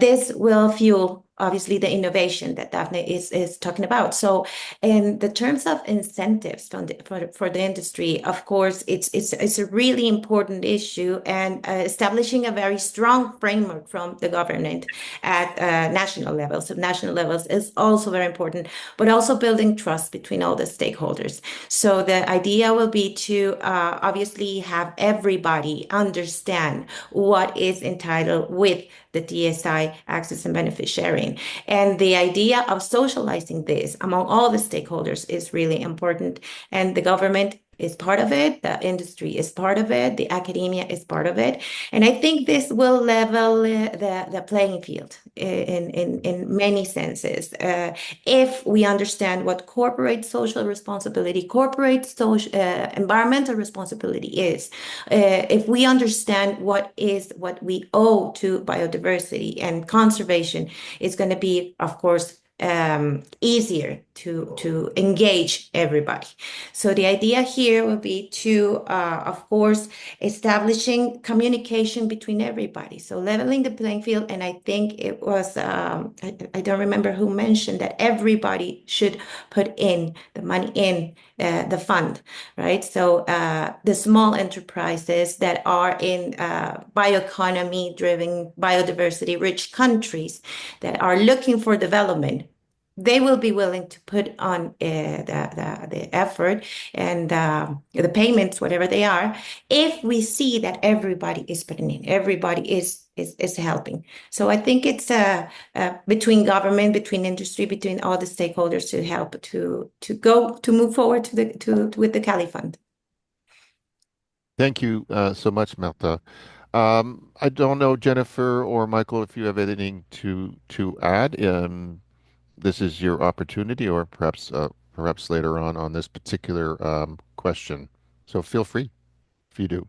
this will fuel, obviously, the innovation that Daphne is talking about. So in the terms of incentives for the industry, of course, it's a really important issue, and establishing a very strong framework from the government at national levels. So national levels is also very important, but also building trust between all the stakeholders. So the idea will be to obviously have everybody understand what is entitled with the DSI access and benefit sharing. And the idea of socializing this among all the stakeholders is really important. And the government is part of it, the industry is part of it, the academia is part of it. And I think this will level the playing field in many senses. If we understand what corporate social responsibility, corporate social environmental responsibility is, if we understand what we owe to biodiversity and conservation, it's going to be, of course, easier to engage everybody. So the idea here will be to, of course, establishing communication between everybody. So leveling the playing field. And I think it was, I don't remember who mentioned that everybody should put in the money in the fund, right? So the small enterprises that are in bioeconomy driven, biodiversity rich countries that are looking for development, they will be willing to put on the effort and the payments, whatever they are, if we see that everybody is putting in, everybody is helping. So I think it's between government, between industry, between all the stakeholders to help to move forward with the Cali Fund. Thank you so much, Märta. I don't know, Jennifer or Michael, if you have anything to add. This is your opportunity, or perhaps later on this particular question. So feel free if you do.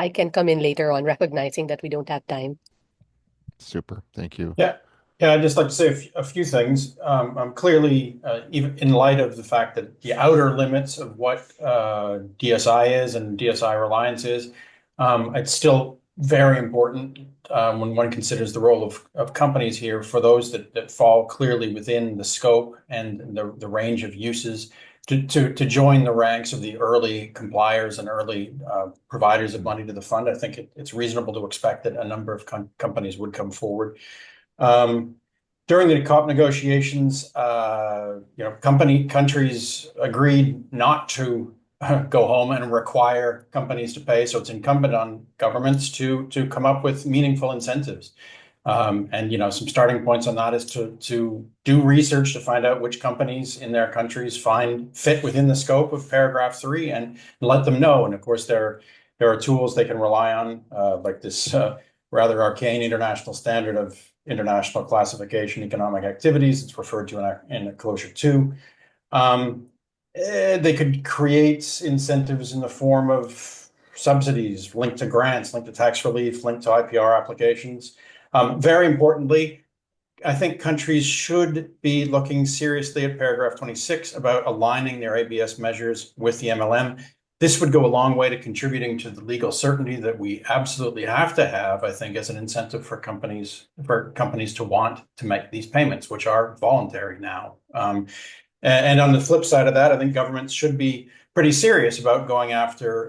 I can come in later on, recognizing that we don't have time. Super. Thank you. Yeah. Yeah, I'd just like to say a few things. Clearly, even in light of the fact that the outer limits of what DSI is and DSI reliance is, it's still very important when one considers the role of companies here for those that fall clearly within the scope and the range of uses to join the ranks of the early compliers and early providers of money to the fund. I think it's reasonable to expect that a number of companies would come forward. During the COP negotiations, countries agreed not to go home and require companies to pay. So it's incumbent on governments to come up with meaningful incentives. And some starting points on that is to do research to find out which companies in their countries fit within the scope of paragraph 3 and let them know. And of course, there are tools they can rely on, like this rather arcane international standard of international classification economic activities. It's referred to in Closure 2. They could create incentives in the form of subsidies linked to grants, linked to tax relief, linked to IPR applications. Very importantly, I think countries should be looking seriously at paragraph 26 about aligning their ABS measures with the MLM. This would go a long way to contributing to the legal certainty that we absolutely have to have, I think, as an incentive for companies to want to make these payments, which are voluntary now. And on the flip side of that, I think governments should be pretty serious about going after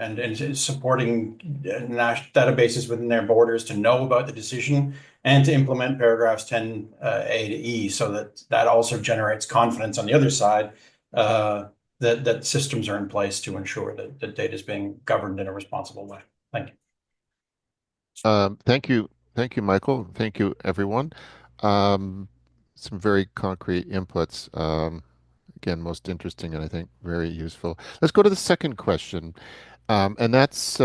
and supporting databases within their borders to know about the decision and to implement paragraphs 10A to E, so that also generates confidence on the other side that systems are in place to ensure that data is being governed in a responsible way. Thank you. Thank you, Michael. Thank you, everyone. Some very concrete inputs. Again, most interesting and I think very useful. Let's go to the second question, and that's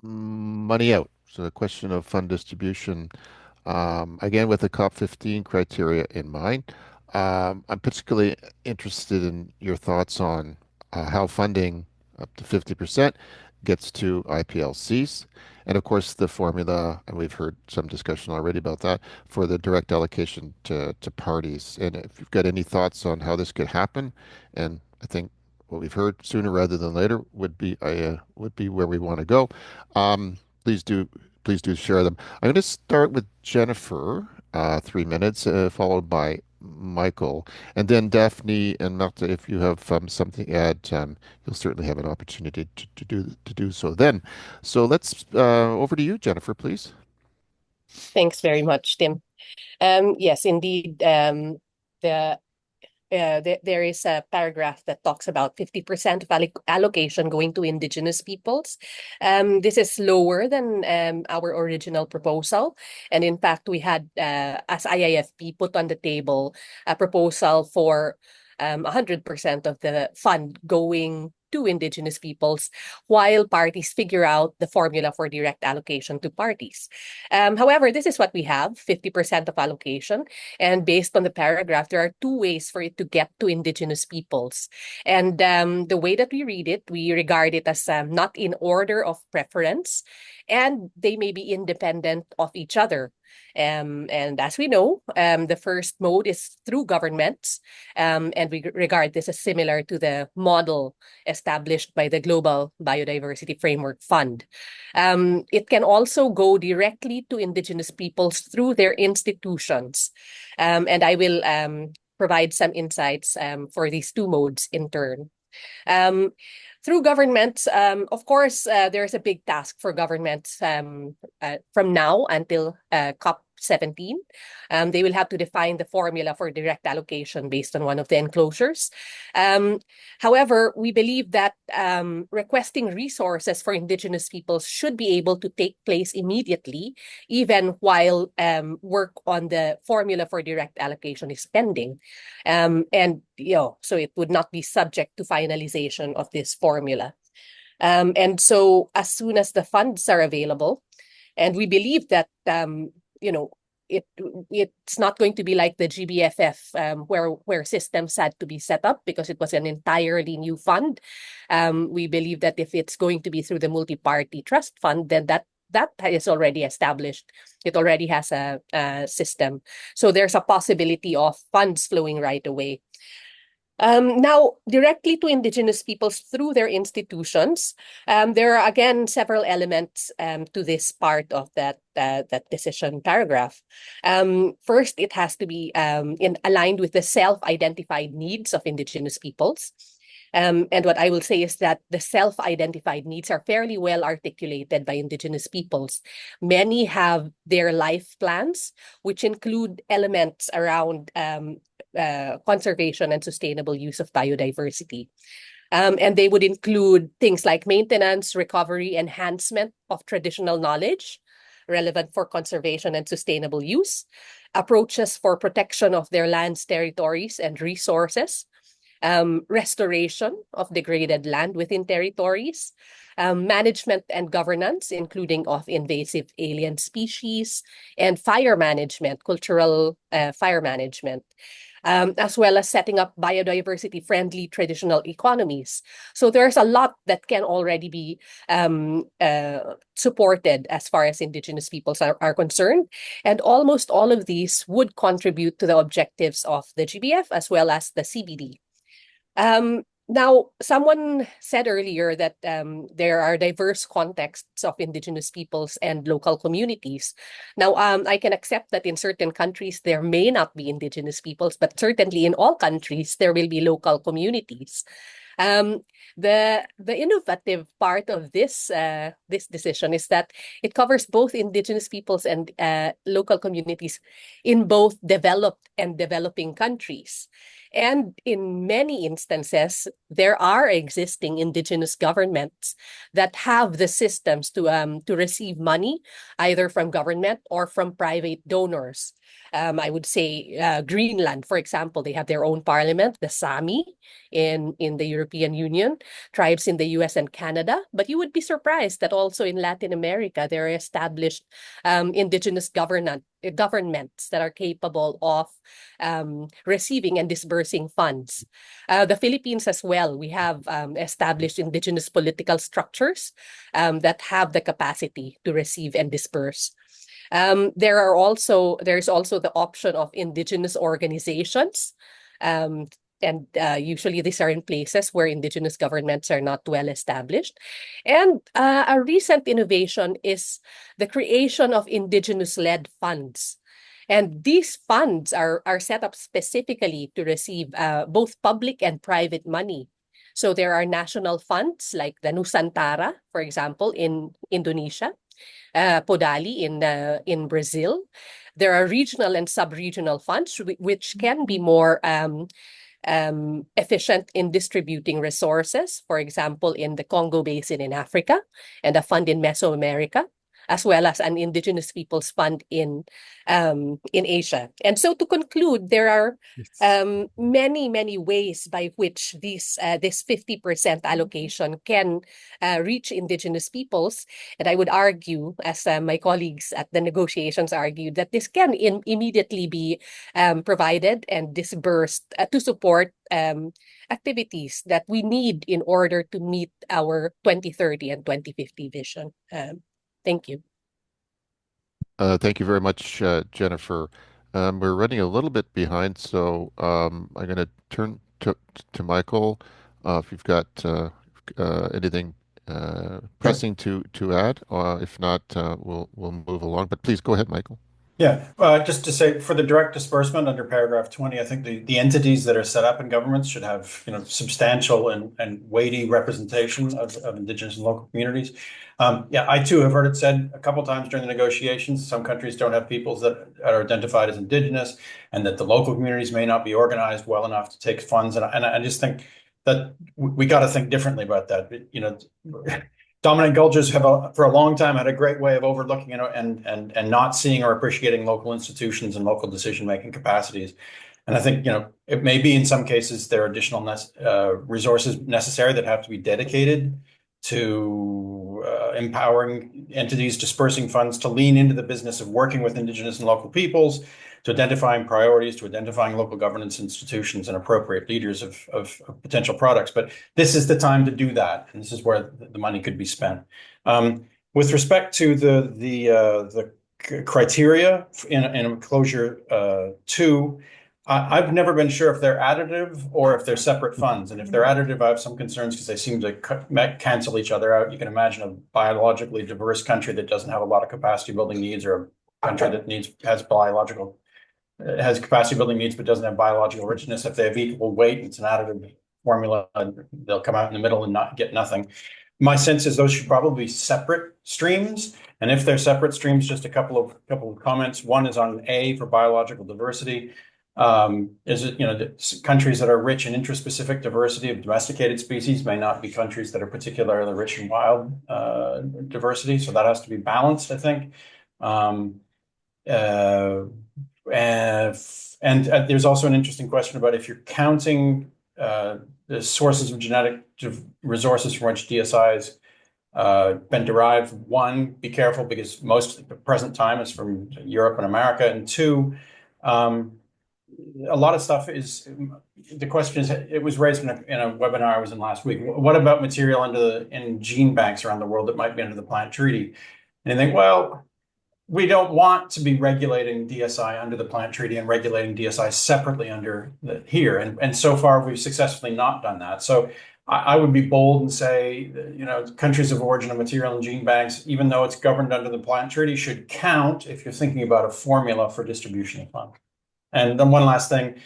money out. So the question of fund distribution, again, with the COP15 criteria in mind. I'm particularly interested in your thoughts on how funding up to 50% gets to IPLCs. And of course, the formula, and we've heard some discussion already about that, for the direct allocation to parties. And if you've got any thoughts on how this could happen, and I think what we've heard sooner rather than later would be where we want to go. Please do share them. I'm going to start with Jennifer, 3 minutes, followed by Michael, and then Daphne and Marta. If you have something to add, you'll certainly have an opportunity to do so then. So let's over to you, Jennifer, please. Thanks very much, Tim. Yes, indeed. There is a paragraph that talks about 50% of allocation going to indigenous peoples. This is lower than our original proposal. And in fact, we had, as IIFP, put on the table a proposal for 100% of the fund going to indigenous peoples while parties figure out the formula for direct allocation to parties. However, this is what we have, 50% of allocation. And based on the paragraph, there are 2 ways for it to get to indigenous peoples. And the way that we read it, we regard it as not in order of preference, and they may be independent of each other. And as we know, the first mode is through governments, and we regard this as similar to the model established by the Global Biodiversity Framework Fund. It can also go directly to indigenous peoples through their institutions. And I will provide some insights for these 2 modes in turn. Through governments, of course, there's a big task for governments from now until COP17. They will have to define the formula for direct allocation based on one of the enclosures. However, we believe that requesting resources for indigenous peoples should be able to take place immediately, even while work on the formula for direct allocation is pending. And so it would not be subject to finalization of this formula. And so as soon as the funds are available, and we believe that it's not going to be like the GBFF where systems had to be set up because it was an entirely new fund. We believe that if it's going to be through the multi-party trust fund, then that that is already established. It already has a system. So there's a possibility of funds flowing right away. Now, directly to indigenous peoples through their institutions, there are again several elements to this part of that decision paragraph. First, it has to be aligned with the self-identified needs of indigenous peoples. And what I will say is that the self-identified needs are fairly well articulated by indigenous peoples. Many have their life plans, which include elements around conservation and sustainable use of biodiversity. And they would include things like maintenance, recovery, enhancement of traditional knowledge relevant for conservation and sustainable use, approaches for protection of their lands, territories, and resources, restoration of degraded land within territories, management and governance, including of invasive alien species, and fire management, cultural fire management, as well as setting up biodiversity-friendly traditional economies. So there's a lot that can already be supported as far as indigenous peoples are concerned. And almost all of these would contribute to the objectives of the GBF as well as the CBD. Now, someone said earlier that there are diverse contexts of indigenous peoples and local communities. Now, I can accept that in certain countries there may not be indigenous peoples, but certainly in all countries there will be local communities. The innovative part of this this decision is that it covers both indigenous peoples and local communities in both developed and developing countries. And in many instances, there are existing indigenous governments that have the systems to receive money, either from government or from private donors. I would say Greenland, for example, they have their own parliament, the Sami in the European Union, tribes in the US and Canada. But you would be surprised that also in Latin America, there are established indigenous governments that are capable of receiving and disbursing funds. The Philippines as well, we have established indigenous political structures that have the capacity to receive and disburse. There's also the option of indigenous organizations. And usually these are in places where indigenous governments are not well established. And a recent innovation is the creation of indigenous-led funds. And these funds are set up specifically to receive both public and private money. So there are national funds like the Nusantara, for example, in Indonesia, Podali in Brazil. There are regional and sub-regional funds which can be more efficient in distributing resources, for example, in the Congo Basin in Africa, and a fund in Mesoamerica, as well as an indigenous peoples fund in Asia. And so to conclude, there are many ways by which this 50% allocation can reach indigenous peoples. And I would argue, as my colleagues at the negotiations argued, that this can immediately be provided and disbursed to support activities that we need in order to meet our 2030 and 2050 vision. Thank you. Thank you very much, Jennifer. We're running a little bit behind, so I'm going to turn to Michael. If you've got anything pressing to add, if not, we'll move along. But please go ahead, Michael. Yeah, just to say, for the direct disbursement under paragraph 20, I think the entities that are set up in governments should have substantial and weighty representation of indigenous and local communities. Yeah, I too have heard it said a couple times during the negotiations, some countries don't have peoples that are identified as indigenous, and that the local communities may not be organized well enough to take funds. And I just think that we got to think differently about that. Dominant cultures have for a long time had a great way of overlooking and not seeing or appreciating local institutions and local decision-making capacities. And I think it may be in some cases there are additional resources necessary that have to be dedicated to empowering entities dispersing funds to lean into the business of working with indigenous and local peoples, to identifying priorities, to identifying local governance institutions and appropriate leaders of potential products. But this is the time to do that, and this is where the money could be spent. With respect to the criteria in closure 2, I've never been sure if they're additive or if they're separate funds. And if they're additive, I have some concerns because they seem to cancel each other out. You can imagine a biologically diverse country that doesn't have a lot of capacity building needs, or a country that has capacity building needs but doesn't have biological richness. If they have equal weight, it's an additive formula, and they'll come out in the middle and not get nothing. My sense is those should probably be separate streams. And if they're separate streams, just a couple of comments. One is on A for biological diversity. Is it, the countries that are rich in intraspecific diversity of domesticated species may not be countries that are particularly rich in wild diversity. So that has to be balanced, I think. And there's also an interesting question about if you're counting the sources of genetic resources from which DSI has been derived. One, be careful because most of the present time is from Europe and America. And two, a lot of stuff is, the question is, it was raised in a webinar I was in last week. What about material in gene banks around the world that might be under the plant treaty? And I think, well, we don't want to be regulating DSI under the plant treaty and regulating DSI separately under here. And so far, we've successfully not done that. So I would be bold and say, countries of origin of material and gene banks, even though it's governed under the plant treaty, should count if you're thinking about a formula for distribution of funds. And then one last thing,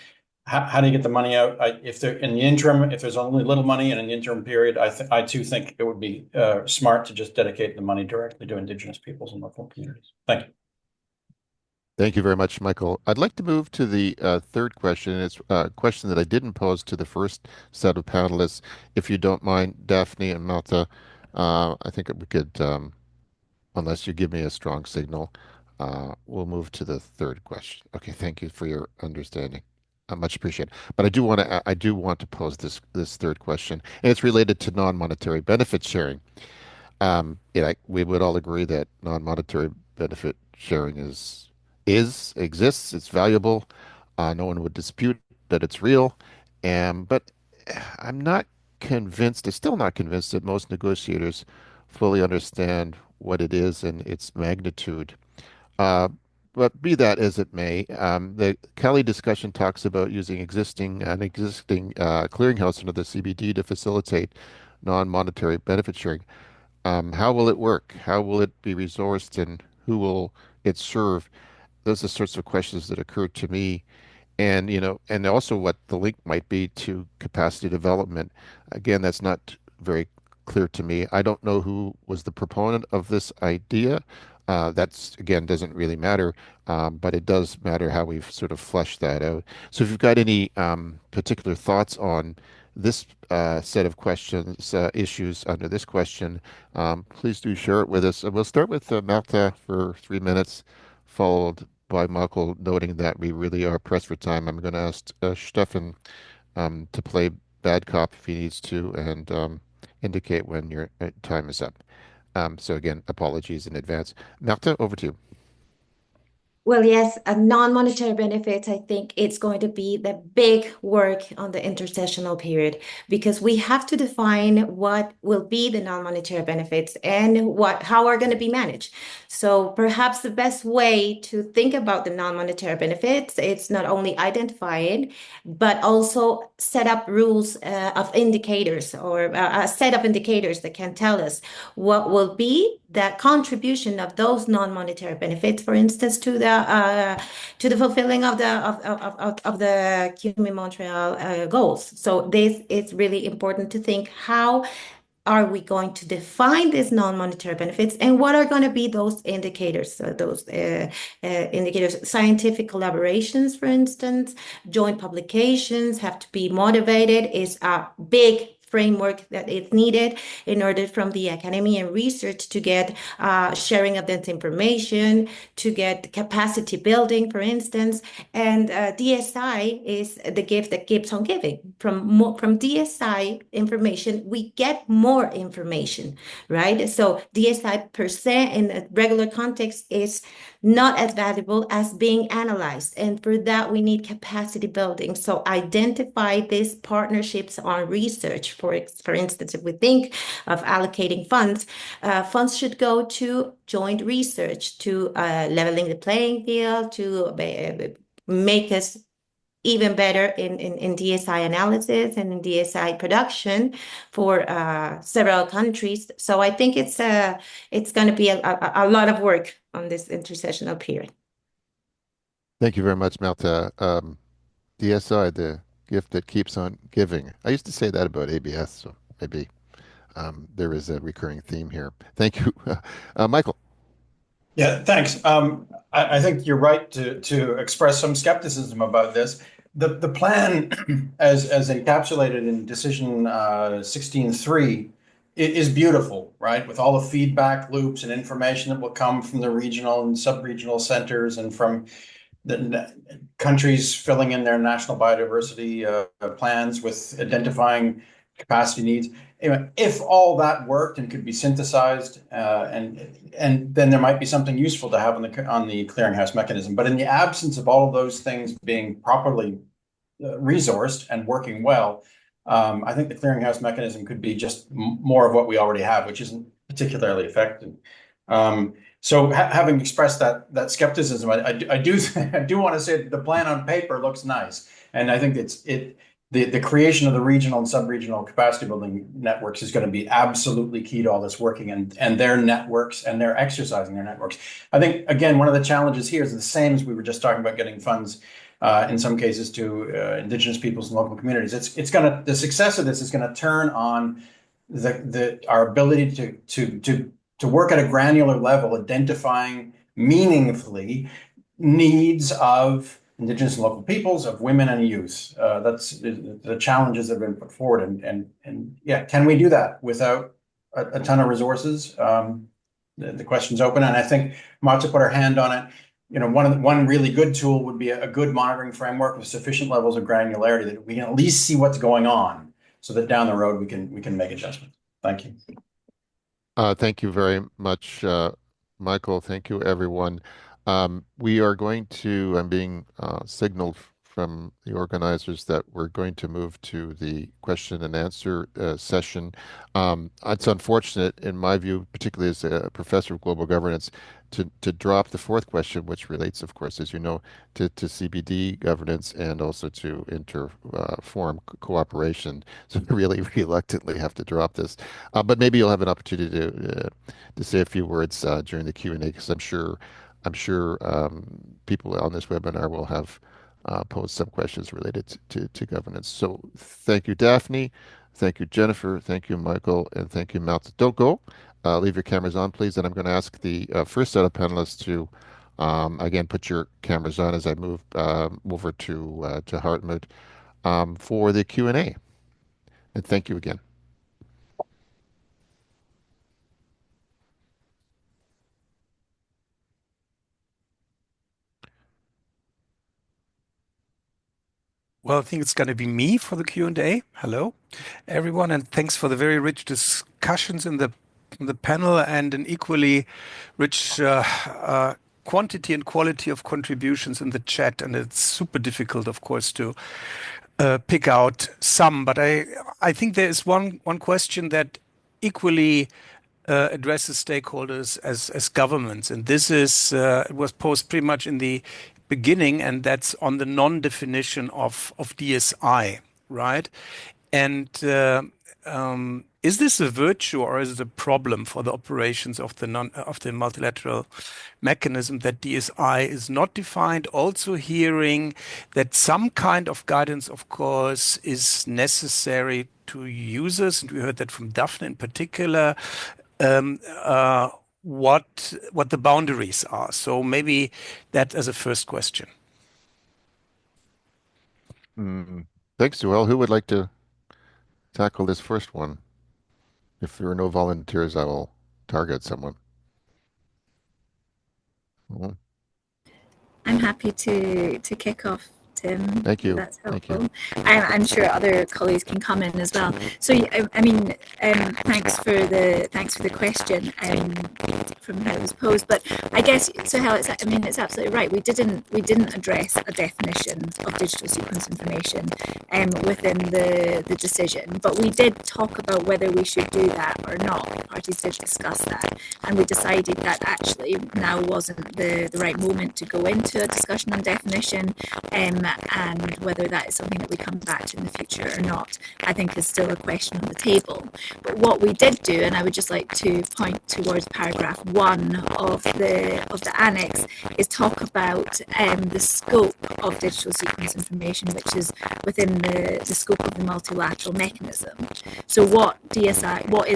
how do you get the money out? If in the interim, if there's only little money in an interim period, I too think it would be smart to just dedicate the money directly to Indigenous peoples and local communities. Thank you. Thank you very much, Michael. I'd like to move to the third question. It's a question that I didn't pose to the first set of panelists. If you don't mind, Daphne and Malta, I think we could, unless you give me a strong signal, we'll move to the third question. Okay, thank you for your understanding. I much appreciate it. But I do want to pose this third question, and it's related to non-monetary benefit sharing. We would all agree that non-monetary benefit sharing exists, it's valuable. No one would dispute that it's real. But I'm not convinced, I'm still not convinced that most negotiators fully understand what it is and its magnitude. But be that as it may, the Cali discussion talks about using an existing clearinghouse under the CBD to facilitate non-monetary benefit sharing. How will it work? How will it be resourced, and who will it serve? Those are the sorts of questions that occur to me. And, and also what the link might be to capacity development. Again, that's not very clear to me. I don't know who was the proponent of this idea. That's, again, doesn't really matter, but it does matter how we've sort of fleshed that out. So if you've got any particular thoughts on this set of questions, issues under this question, please do share it with us. And we'll start with Malta for 3 minutes, followed by Michael, noting that we really are pressed for time. I'm going to ask Stefan to play bad cop if he needs to, and indicate when your time is up. So again, apologies in advance. Marta, over to you. Well, yes, non-monetary benefits, I think it's going to be the big work on the intersessional period, because we have to define what will be the non-monetary benefits and how are going to be managed. So perhaps the best way to think about the non-monetary benefits, it's not only identifying, but also set up rules of indicators, or a set of indicators that can tell us what will be the contribution of those non-monetary benefits, for instance, to the fulfilling of the QME-Montreal goals. So this is really important to think, how are we going to define these non-monetary benefits, and what are going to be those indicators? So those indicators, scientific collaborations, for instance, joint publications have to be motivated, is a big framework that is needed in order from the academy and research to get sharing of that information, to get capacity building, for instance. And DSI is the gift that keeps on giving. From DSI information, we get more information, right? So DSI per se in a regular context is not as valuable as being analyzed. And for that, we need capacity building. So identify these partnerships on research, for instance, if we think of allocating funds, funds should go to joint research, to leveling the playing field, to make us even better in DSI analysis and in DSI production for several countries. So I think it's going to be a lot of work on this intersessional period. Thank you very much, Malta. DSI, the gift that keeps on giving. I used to say that about ABS, so maybe there is a recurring theme here. Thank you. Michael. Yeah, thanks. I think you're right to express some skepticism about this. The plan, as encapsulated in Decision 16.3, is beautiful, right? With all the feedback loops and information that will come from the regional and sub-regional centers and from the countries filling in their national biodiversity plans with identifying capacity needs. Anyway, if all that worked and could be synthesized, and then there might be something useful to have on the clearinghouse mechanism. But in the absence of all of those things being properly resourced and working well, I think the clearinghouse mechanism could be just more of what we already have, which isn't particularly effective. So having expressed that skepticism, I do want to say that the plan on paper looks nice, and I think the creation of the regional and sub-regional capacity building networks is going to be absolutely key to all this working, and their networks, and they're exercising their networks. I think, again, one of the challenges here is the same as we were just talking about getting funds in some cases to Indigenous peoples and local communities. The success of this is going to turn on our ability to work at a granular level, identifying meaningfully needs of Indigenous and local peoples, of women and youth. That's the challenges that have been put forward. And yeah, can we do that without a ton of resources? The question's open, and I think Matza put her hand on it. One really good tool would be a good monitoring framework with sufficient levels of granularity that we can at least see what's going on, so that down the road we can make adjustments. Thank you. Thank you very much, Michael. Thank you, everyone. We are going to, I'm being signaled from the organizers that we're going to move to the question and answer session. It's unfortunate, in my view, particularly as a professor of global governance, to drop the fourth question, which relates, of course, as you know, to CBD governance and also to inter-forum cooperation. So I really reluctantly have to drop this. But maybe you'll have an opportunity to say a few words during the Q&A, because I'm sure people on this webinar will have posed some questions related to governance. So thank you, Daphne. Thank you, Jennifer. Thank you, Michael. And thank you, Malta. Don't go. Leave your cameras on, please. And I'm going to ask the first set of panelists to, again, put your cameras on as I move over to Hartmut for the Q&A. And thank you again. Well, I think it's going to be me for the Q&A. Hello, everyone, and thanks for the very rich discussions in the panel and an equally rich quantity and quality of contributions in the chat. And it's super difficult, of course, to pick out some. But I think there is one question that equally addresses stakeholders as governments, and this is it was posed pretty much in the beginning, and that's on the non-definition of DSI, right? And is this a virtue or is it a problem for the operations of the multilateral mechanism that DSI is not defined? Also hearing that some kind of guidance, of course, is necessary to users, and we heard that from Daphne in particular. What the boundaries are. So maybe that as a first question. Thanks, Joel. Who would like to tackle this first one? If there are no volunteers, I will target someone. I'm happy to kick off, Tim. Thank you. That's Thank helpful. you. I'm sure other colleagues can come in as well. So, I mean, thanks for the question from how it was posed. But I guess, Sohail, it's absolutely right. We didn't address a definition of digital sequence information within the decision, but we did talk about whether we should do that or not. The parties did discuss that, and we decided that actually now wasn't the right moment to go into a discussion on definition, and whether that is something that we come back to in the future or not, I think is still a question on the table. But what we did do, and I would just like to point towards paragraph 1 of the annex, is talk about the scope of digital sequence information, which is within the scope of the multilateral mechanism. So what is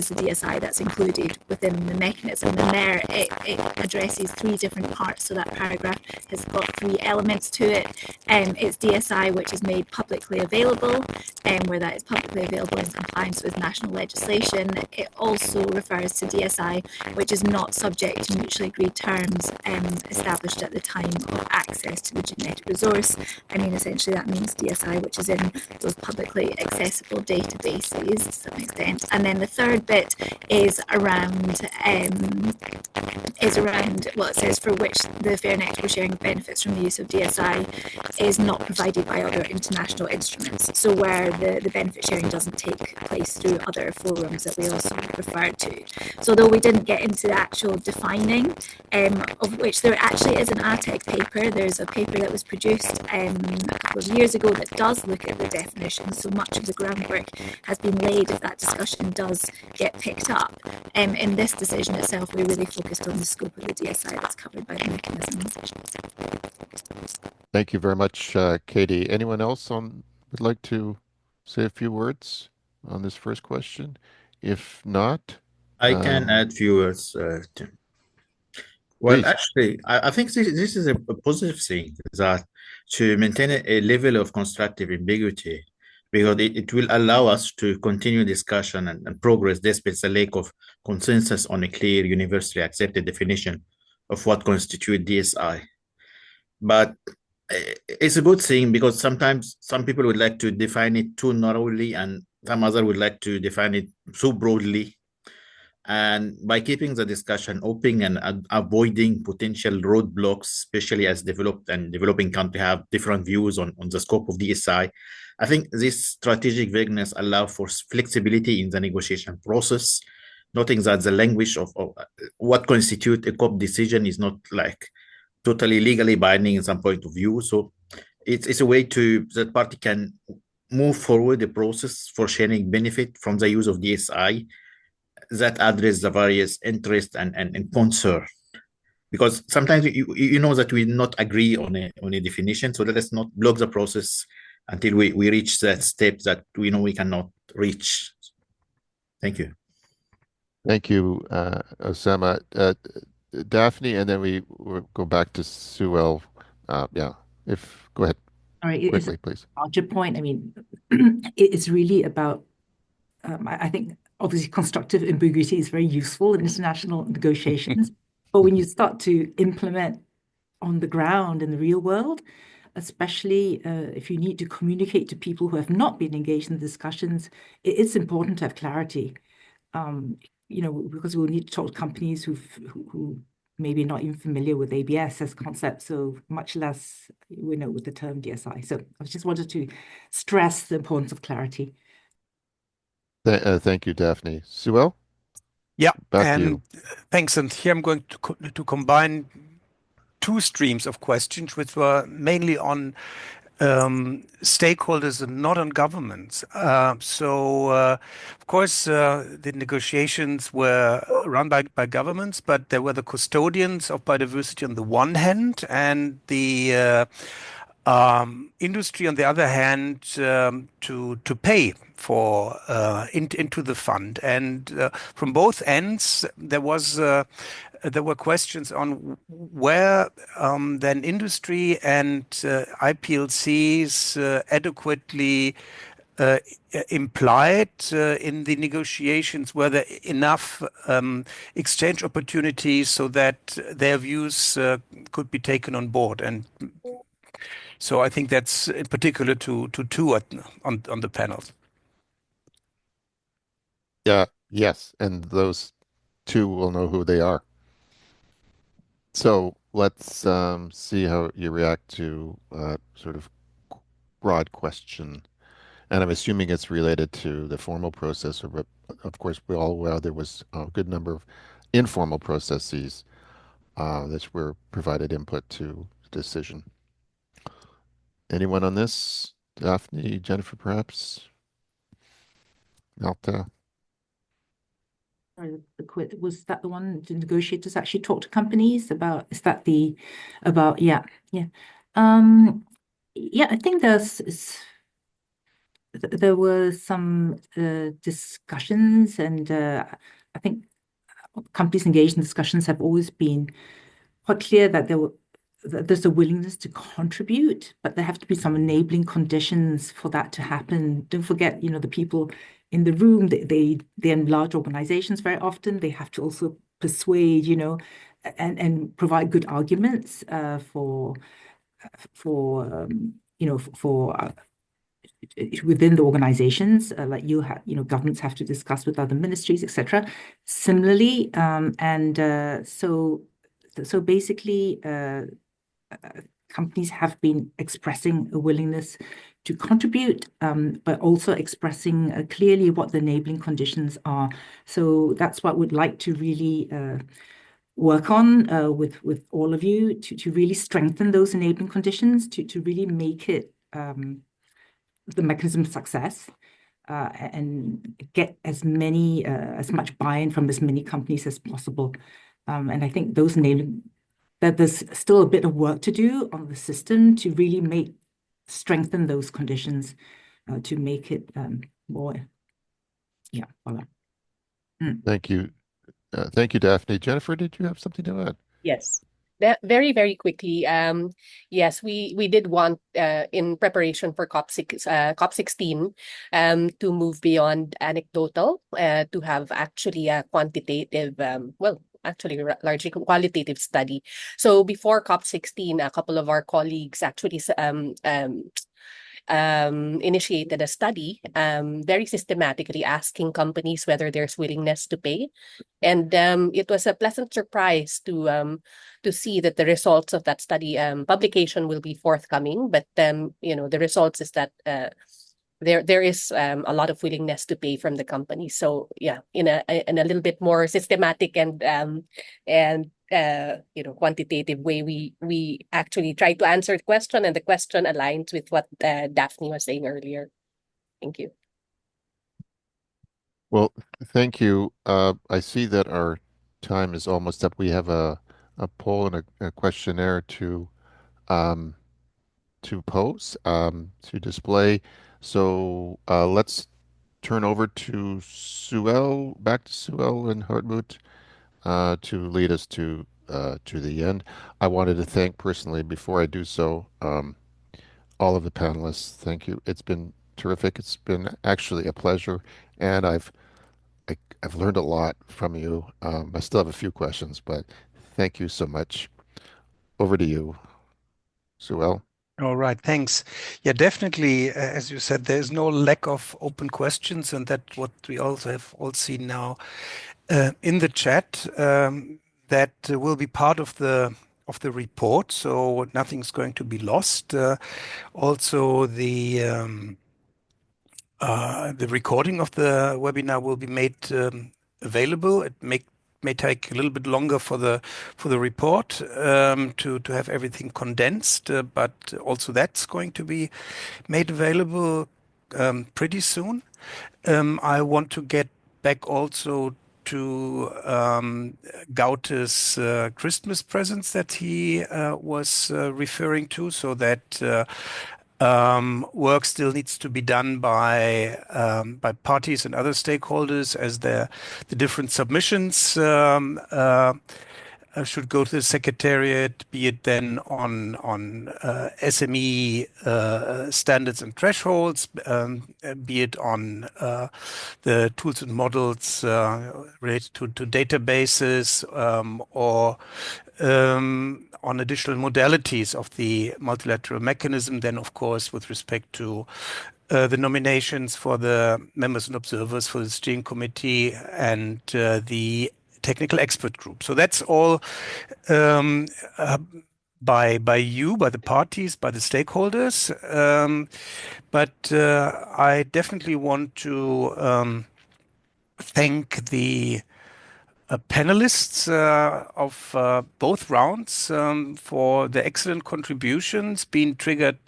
the DSI that's included within the mechanism? And there it addresses 3 different parts. So that paragraph has got 3 elements to it. It's DSI, which is made publicly available, where that is publicly available in compliance with national legislation. It also refers to DSI, which is not subject to mutually agreed terms established at the time of access to the genetic resource. I mean, essentially that means DSI, which is in those publicly accessible databases to some extent. And then the third bit is around well, it says for which the fair and equitable sharing of benefits from the use of DSI is not provided by other international instruments. So where the benefit sharing doesn't take place through other forums that we also referred to. So though we didn't get into the actual defining, of which there actually is an ATEC paper. There's a paper that was produced a couple of years ago that does look at the definition. So much of the groundwork has been laid if that discussion does get picked up. In this decision itself, we really focused on the scope of the DSI that's covered by the mechanisms. Thank you very much, Katie. Anyone else would like to say a few words on this first question? If not, I can add few words, Tim. Well, please. actually, I think this is a positive thing, that to maintain a level of constructive ambiguity, because it will allow us to continue discussion and progress despite the lack of consensus on a clear, universally accepted definition of what constitutes DSI. But it's a good thing, because sometimes some people would like to define it too narrowly, and some other would like to define it so broadly. And by keeping the discussion open and avoiding potential roadblocks, especially as developed and developing countries have different views on the scope of DSI, I think this strategic vagueness allows for flexibility in the negotiation process, noting that the language of what constitutes a COP decision is not like totally legally binding in some point of view. So it's a way that party can move forward the process for sharing benefit from the use of DSI that address the various interests and concern. Because sometimes you know that we not agree on a definition, so let us not block the process until we reach that step that we know we cannot reach. Thank you. Thank you, Osama. Daphne, and then we'll go back to Suel. Go ahead. All right, quickly, please. Larger point. I mean, it's really about. I think obviously constructive ambiguity is very useful in international negotiations, but when you start to implement on the ground in the real world, especially if you need to communicate to people who have not been engaged in the discussions, it's important to have clarity. Because we'll need to talk to companies who maybe not even familiar with ABS as a concept, so much less with the term DSI. So I just wanted to stress the importance of clarity. Thank you, Daphne. Suel? Yeah, back to you. Thanks. And here I'm going to combine 2 streams of questions, which were mainly on stakeholders and not on governments. Of course, the negotiations were run by governments, but there were the custodians of biodiversity on the one hand, and the industry on the other hand, to pay for into the fund. And from both ends, there were questions on where then industry and IPLCs adequately implied in the negotiations, were there enough exchange opportunities so that their views could be taken on board. And So I think that's in particular to two on the panels. Yeah, yes, and those two will know who they are. So let's see how you react to sort of broad question. And I'm assuming it's related to the formal process, but of course, we're all aware there was a good number of informal processes that were provided input to the decision. Anyone on this? Daphne, Jennifer, perhaps? Malta? Was that the one the negotiators actually talk to companies about? Is that the about? Yeah. Yeah, I think there were some discussions, and I think companies engaged in discussions have always been quite clear that there's a willingness to contribute, but there have to be some enabling conditions for that to happen. Don't forget, the people in the room, they're in large organizations very often. They have to also persuade, and provide good arguments for within the organizations, like governments have to discuss with other ministries, etc. Similarly, so basically, companies have been expressing a willingness to contribute, but also expressing clearly what the enabling conditions are. So that's what we'd like to really work on with all of you to really strengthen those enabling conditions, to really make it the mechanism of success, and get as much buy-in from as many companies as possible. And I think that there's still a bit of work to do on the system to really strengthen those conditions to make it more. Yeah, voila. Thank you. Thank you, Daphne. Jennifer, did you have something to add? Yes. Very, very quickly. Yes, we did want in preparation for COP16 to move beyond anecdotal to have actually a quantitative, actually largely qualitative study. So before COP16, a couple of our colleagues actually initiated a study very systematically asking companies whether there's willingness to pay. And it was a pleasant surprise to see that the results of that study publication will be forthcoming. But the results is that there is a lot of willingness to pay from the company. So yeah, in a little bit more systematic and quantitative way, we actually try to answer the question, and the question aligns with what Daphne was saying earlier. Thank you. Well, thank you. I see that our time is almost up. We have a poll and a questionnaire to pose, to display. So let's turn over to back to Suel and Hartmut to lead us to the end. I wanted to thank personally, before I do so, all of the panelists. Thank you. It's been terrific. It's been actually a pleasure, and I've learned a lot from you. I still have a few questions, but thank you so much. Over to you, Suel. All right, thanks. Yeah, definitely, as you said, there's no lack of open questions, and that's what we also have all seen now in the chat, that will be part of the report, so nothing's going to be lost. Also, the recording of the webinar will be made available. It may take a little bit longer for the report to have everything condensed, but also that's going to be made available pretty soon. I want to get back also to Gaute's Christmas presents that he was referring to, so that work still needs to be done by parties and other stakeholders as the different submissions should go to the Secretariat, be it then on SME standards and thresholds, be it on the tools and models related to databases, or on additional modalities of the multilateral mechanism, then of course with respect to the nominations for the members and observers for the steering committee and the technical expert group. So that's all by you, by the parties, by the stakeholders. But I definitely want to thank the panelists of both rounds for the excellent contributions, being triggered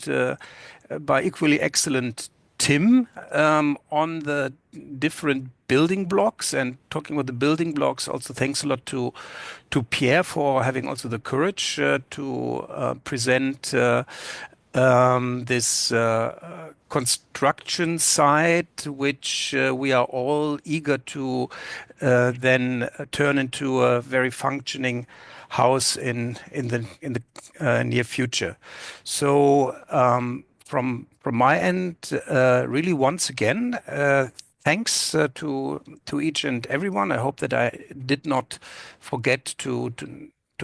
by equally excellent Tim on the different building blocks. And talking about the building blocks, also thanks a lot to Pierre for having also the courage to present this construction site, which we are all eager to then turn into a very functioning house in the near future. So from my end, really once again, thanks to each and everyone. I hope that I did not forget to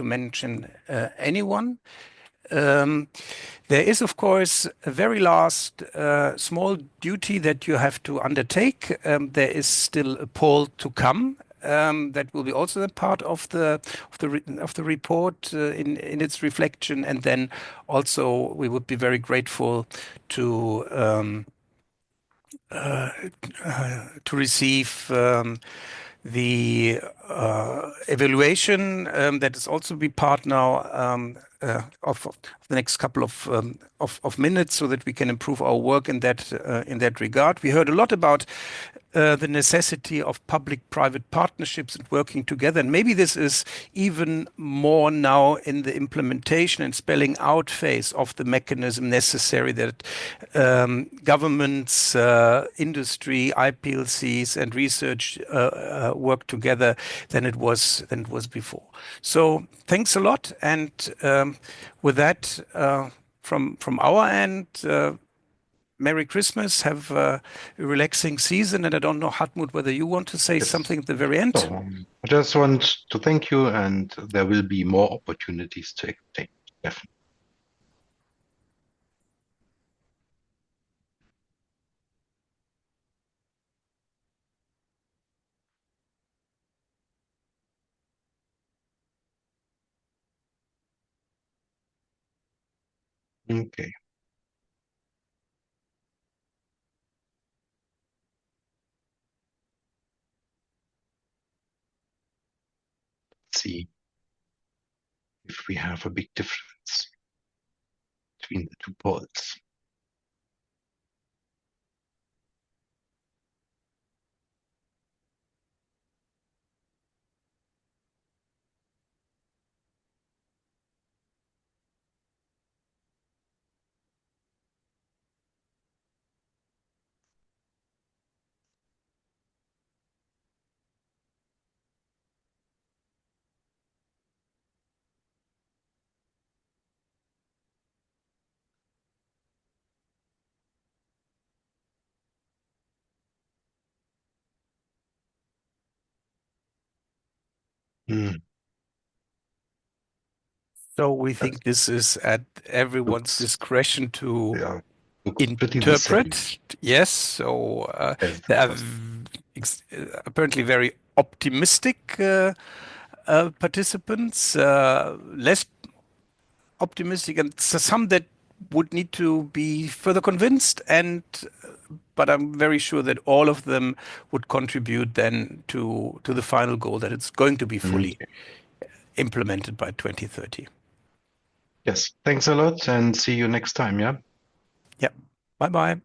mention anyone. There is, of course, a very last small duty that you have to undertake. There is still a poll to come. That will be also a part of the report in its reflection, and then also we would be very grateful to receive the evaluation that is also be part now of the next couple of minutes, so that we can improve our work in that regard. We heard a lot about the necessity of public-private partnerships and working together. And maybe this is even more now in the implementation and spelling out phase of the mechanism necessary that governments, industry, IPLCs and research work together than it was before. So thanks a lot. And with that, from our end, Merry Christmas, have a relaxing season. And I don't know, Hartmut, whether you want to say something at the very end? So, I just want to thank you, and there will be more opportunities to take. Definitely. Okay. Let's see if we have a big difference between the two polls. So we think this is at everyone's discretion to interpret. Yes. So there are apparently very optimistic participants, less optimistic, and some that would need to be further convinced. But I'm very sure that all of them would contribute then to the final goal, that it's going to be fully implemented by 2030. Yes, thanks a lot, and see you next time, yeah? Yeah, bye-bye.